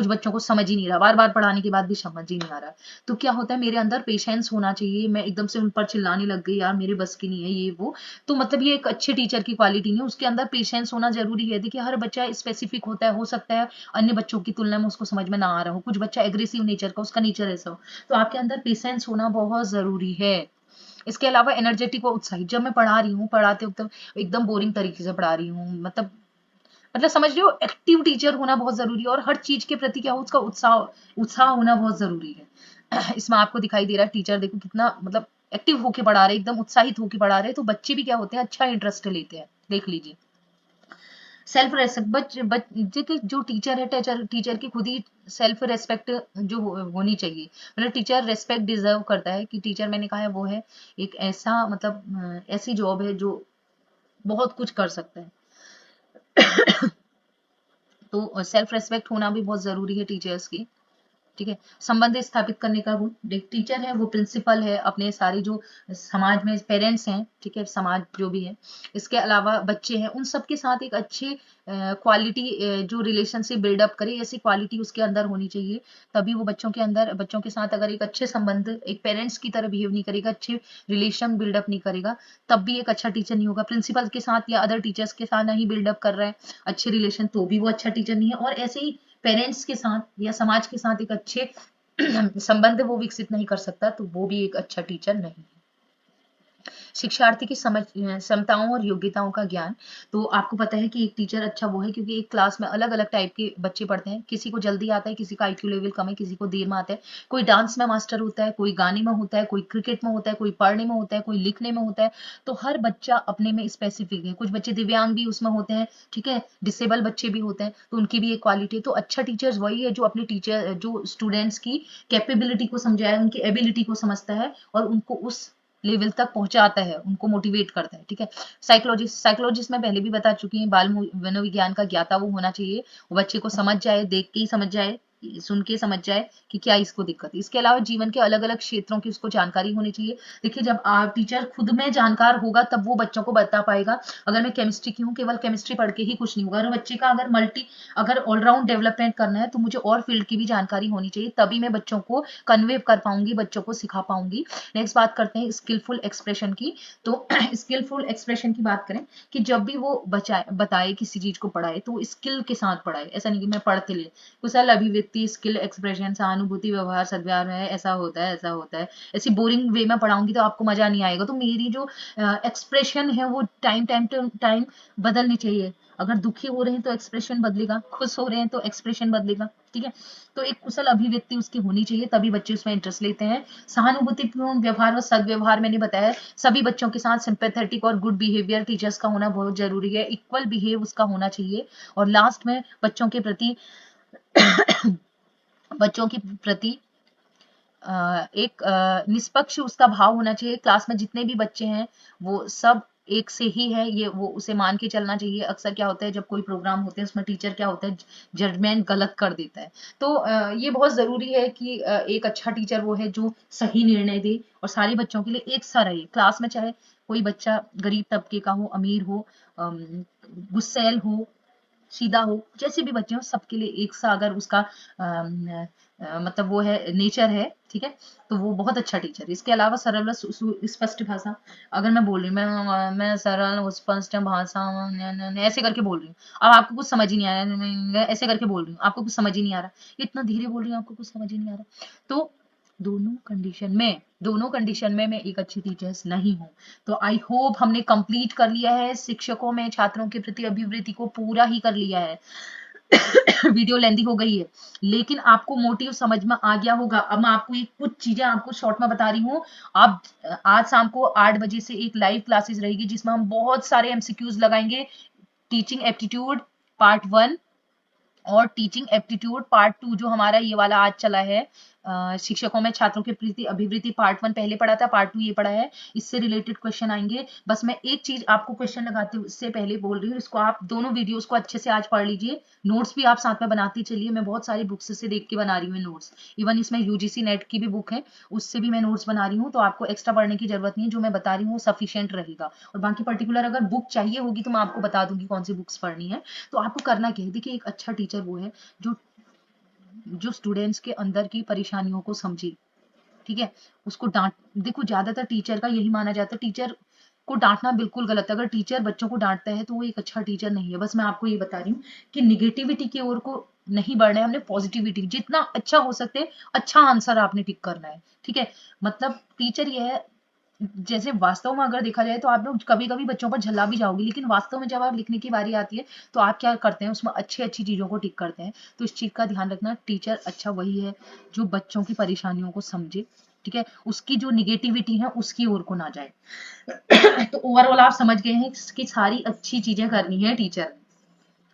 बच्चों को समझ ही नहीं रहा, बार बार पढ़ाने के बाद भी समझ ही नहीं आ रहा। तो क्या होता है, मेरे अंदर पेशेंस होना चाहिए, मैं एकदम से उन पर चिल्लाने लग गई, यार मेरे बस की नहीं है ये वो। तो मतलब ये एक अच्छे टीचर की क्वालिटी नहीं है, उसके अंदर पेशेंस होना जरूरी है। देखिए हर बच्चा स्पेसिफिक होता है, हो सकता है अन्य बच्चों की तुलना में उसको समझ में ना आ रहा हो, कुछ बच्चा एग्रेसिव नेचर का, उसका नेचर ऐसा हो। तो आपके अंदर पेशेंस होना बहुत जरूरी है। इसके अलावा एनर्जेटिक और उत्साहित, जब मैं पढ़ा रही हूँ, पढ़ाते वक्त एकदम बोरिंग तरीके से पढ़ा रही हूँ, मतलब समझ रहे हो, एक्टिव टीचर होना बहुत जरूरी है। और हर चीज के प्रति क्या हो, उसका उत्साह उत्साह होना बहुत जरूरी है। इसमें आपको दिखाई दे रहा है टीचर देखो कितना मतलब एक्टिव होके पढ़ा रहे, एकदम उत्साहित होके पढ़ा रहे, तो बच्चे भी क्या होते हैं, अच्छा इंटरेस्ट लेते हैं, देख लीजिए। सेल्फ रेस्पेक्ट, बच्चे की जो टीचर है, टीचर की खुद ही सेल्फ रेस्पेक्ट जो होनी चाहिए। मतलब टीचर रेस्पेक्ट डिजर्व करता है कि टीचर, मैंने कहा है, वो है एक ऐसा, मतलब ऐसी जॉब है जो बहुत कुछ कर सकता है। तो सेल्फ रेस्पेक्ट होना भी बहुत जरूरी है टीचर्स की। ठीक है, संबंध स्थापित करने का वो टीचर है, वो प्रिंसिपल है, अपने सारे जो समाज में पेरेंट्स हैं, ठीक है, समाज जो भी है, इसके अलावा बच्चे हैं, उन सब के साथ एक अच्छे क्वालिटी जो रिलेशनशिप बिल्डअप करे, ऐसी क्वालिटी उसके अंदर होनी चाहिए। तभी वो बच्चों के अंदर, बच्चों के साथ अगर एक अच्छे संबंध, एक पेरेंट्स की तरह बिहेव नहीं करेगा, अच्छे रिलेशन बिल्डअप नहीं करेगा, तब भी एक अच्छा टीचर नहीं होगा। प्रिंसिपल के साथ या अदर टीचर्स के साथ नहीं बिल्डअप कर रहा है अच्छे रिलेशन, तो भी वो अच्छा टीचर नहीं है। और ऐसे ही पेरेंट्स के साथ या समाज के साथ एक अच्छे संबंध वो विकसित नहीं कर सकता, तो वो भी एक अच्छा टीचर नहीं है। शिक्षार्थी की समझ, क्षमताओं और योग्यताओं का ज्ञान। तो आपको पता है कि एक टीचर अच्छा वो है क्योंकि एक क्लास में अलग अलग टाइप के बच्चे पढ़ते हैं, किसी को जल्दी आता है, किसी का आईक्यू लेवल कम है, किसी को देर में आता है, कोई डांस में मास्टर होता है, कोई गाने में होता है, कोई क्रिकेट में होता है, कोई पढ़ने में होता है, कोई लिखने में होता है। तो हर बच्चा अपने में स्पेसिफिक है। कुछ बच्चे दिव्यांग भी उसमें होते हैं, ठीक है, डिसेबल बच्चे भी होते हैं, तो उनकी भी एक क्वालिटी है। तो अच्छा टीचर्स वही है जो अपने टीचर, जो स्टूडेंट्स की कैपेबिलिटी को समझाए, उनकी एबिलिटी को समझता है और उनको उस लेवल तक पहुंचाता है, उनको मोटिवेट करता है। ठीक है, साइकोलॉजिस्ट मैं पहले भी बता चुकी हूँ, बाल मनोविज्ञान का ज्ञाता वो होना चाहिए, वो बच्चे को समझ जाए, देख के ही समझ जाए, सुन के समझ जाए कि क्या इसको दिक्कत है। इसके अलावा जीवन के अलग अलग क्षेत्रों की उसको जानकारी होनी चाहिए। देखिए, जब आप टीचर खुद में जानकार होगा तब वो बच्चों को बता पाएगा। अगर मैं केमिस्ट्री की हूँ, केवल केमिस्ट्री पढ़ के ही कुछ नहीं होगा। अगर बच्चे का अगर ऑलराउंड डेवलपमेंट करना है तो मुझे और फील्ड की भी जानकारी होनी चाहिए, तभी मैं बच्चों को कन्वे कर पाऊंगी, बच्चों को सिखा पाऊंगी। नेक्स्ट बात करते हैं स्किलफुल एक्सप्रेशन की। तो स्किलफुल एक्सप्रेशन की बात करें कि जब भी वो बताए किसी चीज को पढ़ाए तो स्किल के साथ पढ़ाए, ऐसा नहीं कि मैं पढ़ते ले। कुशल अभिव्यक्ति, स्किल एक्सप्रेशन, सहानुभूति, व्यवहार, सद्व्यवहार है, ऐसा होता है, ऐसा होता है। ऐसी बोरिंग वे में पढ़ाऊंगी तो आपको मजा नहीं आएगा। तो मेरी जो एक्सप्रेशन है वो टाइम टाइम टू टाइम बदलनी चाहिए। अगर दुखी हो रहे हैं तो एक्सप्रेशन बदलेगा, खुश हो रहे हैं तो एक्सप्रेशन बदलेगा। ठीक है, तो एक कुशल अभिव्यक्ति उसकी होनी चाहिए, तभी बच्चे उसमें इंटरेस्ट लेते हैं। सहानुभूतिपूर्ण व्यवहार और सद्व्यवहार मैंने बताया, सभी बच्चों के साथ सिंपैथेटिक और गुड बिहेवियर टीचर्स का होना बहुत जरूरी है। इक्वल बिहेव उसका होना चाहिए। और लास्ट में बच्चों के प्रति बच्चों के प्रति एक निष्पक्ष उसका भाव होना चाहिए। क्लास में जितने भी बच्चे हैं वो सब एक से ही है, ये वो उसे मान के चलना चाहिए। अक्सर क्या होता है जब कोई प्रोग्राम होते हैं उसमें टीचर क्या होता है, जजमेंट गलत कर देता है। तो ये बहुत जरूरी है कि एक अच्छा टीचर वो है जो सही निर्णय दे और सारे बच्चों के लिए एक सा रहे क्लास में, चाहे कोई बच्चा गरीब तबके का हो, अमीर हो, गुस्सैल हो, सीधा हो, जैसे भी बच्चे हो, सबके लिए एक सा अगर उसका मतलब वो है, नेचर है, ठीक है, तो वो बहुत अच्छा टीचर है। इसके अलावा सरल स्पष्ट भाषा, अगर मैं बोल रही हूँ मैं सरल और स्पष्ट भाषा ऐसे करके बोल रही हूँ, अब आपको कुछ समझ ही नहीं आ रहा है, मैं ऐसे करके बोल रही हूँ, आपको कुछ समझ ही नहीं आ रहा, इतना धीरे बोल रही हूँ, आपको कुछ समझ ही नहीं आ रहा। तो दोनों कंडीशन में मैं एक अच्छी टीचर्स नहीं हूँ। तो आई होप हमने कंप्लीट कर लिया है, शिक्षकों में छात्रों के प्रति अभिवृत्ति को पूरा ही कर लिया है। वीडियो लेंदी हो गई है लेकिन आपको मोटिव समझ में आ गया होगा। अब मैं आपको एक कुछ चीजें आपको शॉर्ट में बता रही हूँ। आप आज शाम को 8 बजे से एक लाइव क्लासेस रहेगी जिसमें हम बहुत सारे एमसीक्यूज लगाएंगे। टीचिंग एप्टीट्यूड पार्ट 1 और टीचिंग एप्टीट्यूड पार्ट 2 जो हमारा ये वाला आज चला है, शिक्षकों में छात्रों के प्रति अभिवृत्ति पार्ट 1 पहले पढ़ा था, पार्ट 2 ये पढ़ा है। इससे रिलेटेड क्वेश्चन आएंगे। बस मैं एक चीज आपको क्वेश्चन लगाते से पहले बोल रही हूँ, इसको आप दोनों वीडियोस को अच्छे से आज पढ़ लीजिए। नोट्स भी आप साथ में बनाती चलिए, मैं बहुत सारी बुक्स से देख के बना रही हूँ नोट्स। इवन इसमें यूजीसी नेट की भी बुक है, उससे भी मैं नोट्स बना रही हूँ, तो आपको एक्स्ट्रा पढ़ने की जरूरत नहीं है। जो मैं बता रही हूँ वो सफिशियंट रहेगा। और बाकी पर्टिकुलर अगर बुक चाहिए होगी तो मैं आपको बता दूंगी कौन सी बुक्स पढ़नी है। तो आपको करना क्या है, देखिए एक अच्छा टीचर वो है जो जो स्टूडेंट्स के अंदर की परेशानियों को समझे, ठीक है, उसको डांट, देखो ज्यादातर टीचर का यही माना जाता है, टीचर को डांटना बिल्कुल गलत है। अगर टीचर बच्चों को डांटता है तो वो एक अच्छा टीचर नहीं है। बस मैं आपको ये बता रही हूँ कि निगेटिविटी की ओर को नहीं बढ़ना है, हमने पॉजिटिविटी, जितना अच्छा हो सकते अच्छा आंसर आपने टिक करना है। ठीक है, मतलब टीचर ये है, जैसे वास्तव में अगर देखा जाए तो आप लोग कभी कभी बच्चों पर झल्ला भी जाओगे, लेकिन वास्तव में जब आप लिखने की बारी आती है तो आप क्या करते हैं, उसमें अच्छी अच्छी चीजों को टिक करते हैं। तो इस चीज का ध्यान रखना, टीचर अच्छा वही है जो बच्चों की परेशानियों को समझे, ठीक है, उसकी जो निगेटिविटी है उसकी ओर को ना जाए। तो ओवरऑल आप समझ गए हैं कि सारी अच्छी चीजें करनी है टीचर।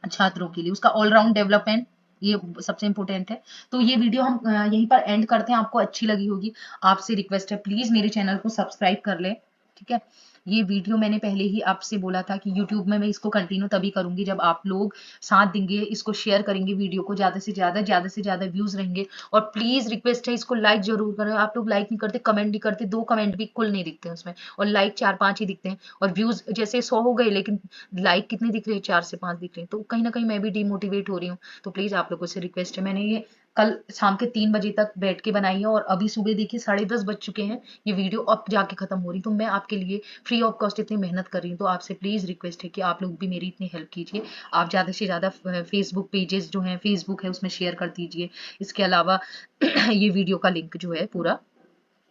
छात्रों के लिए, उसका ऑलराउंड डेवलपमेंट ये सबसे इम्पोर्टेंट है। तो ये वीडियो हम यहीं पर एंड करते हैं, आपको अच्छी लगी होगी। आपसे रिक्वेस्ट है प्लीज मेरे चैनल को सब्सक्राइब कर ले, ठीक है। ये वीडियो मैंने पहले ही आपसे बोला था कि यूट्यूब में मैं इसको कंटिन्यू तभी करूंगी जब आप लोग साथ देंगे, इसको शेयर करेंगे वीडियो को, ज्यादा से ज्यादा व्यूज रहेंगे। और प्लीज रिक्वेस्ट है इसको लाइक जरूर करें। आप लोग लाइक नहीं करते, कमेंट नहीं करते, 2 कमेंट भी कुल नहीं दिखते हैं उसमें, और लाइक 4-5 ही दिखते हैं, और व्यूज जैसे 100 हो गए लेकिन लाइक कितने दिख रहे हैं, 4 से 5 दिख रहे हैं, तो कहीं ना कहीं मैं भी डिमोटिवेट हो रही हूँ। तो प्लीज आप लोगों से रिक्वेस्ट है, मैंने ये कल शाम के 3 बजे तक बैठ के बनाई है, और अभी सुबह देखिए 10:30 बज चुके हैं, ये वीडियो अब जाके खत्म हो रही। तो मैं आपके लिए फ्री ऑफ कॉस्ट इतनी मेहनत कर रही हूँ, तो आपसे प्लीज रिक्वेस्ट है कि आप लोग भी मेरी इतनी हेल्प कीजिए। आप ज्यादा से ज्यादा फेसबुक पेजेस जो हैं, फेसबुक है उसमें शेयर कर दीजिए। इसके अलावा ये वीडियो का लिंक जो है पूरा,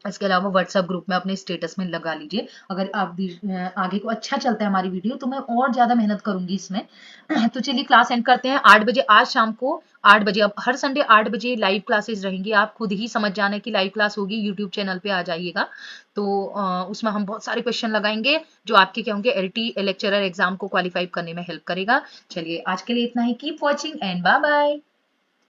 इसके अलावा व्हाट्सएप ग्रुप में अपने स्टेटस में लगा लीजिए। अगर आप भी आगे को अच्छा चलता है हमारी वीडियो, तो मैं और ज्यादा मेहनत करूंगी इसमें। तो चलिए क्लास एंड करते हैं 8 बजे, आज शाम को 8 बजे। अब हर संडे 8 बजे लाइव क्लासेस रहेंगी, आप खुद ही समझ जाना कि लाइव क्लास होगी, यूट्यूब चैनल पे आ जाइएगा। तो उसमें हम बहुत सारे क्वेश्चन लगाएंगे जो आपके क्या होंगे, एलटी लेक्चरर एग्जाम को क्वालिफाई करने में हेल्प करेगा। चलिए आज के लिए इतना ही, keep watching and bye bye.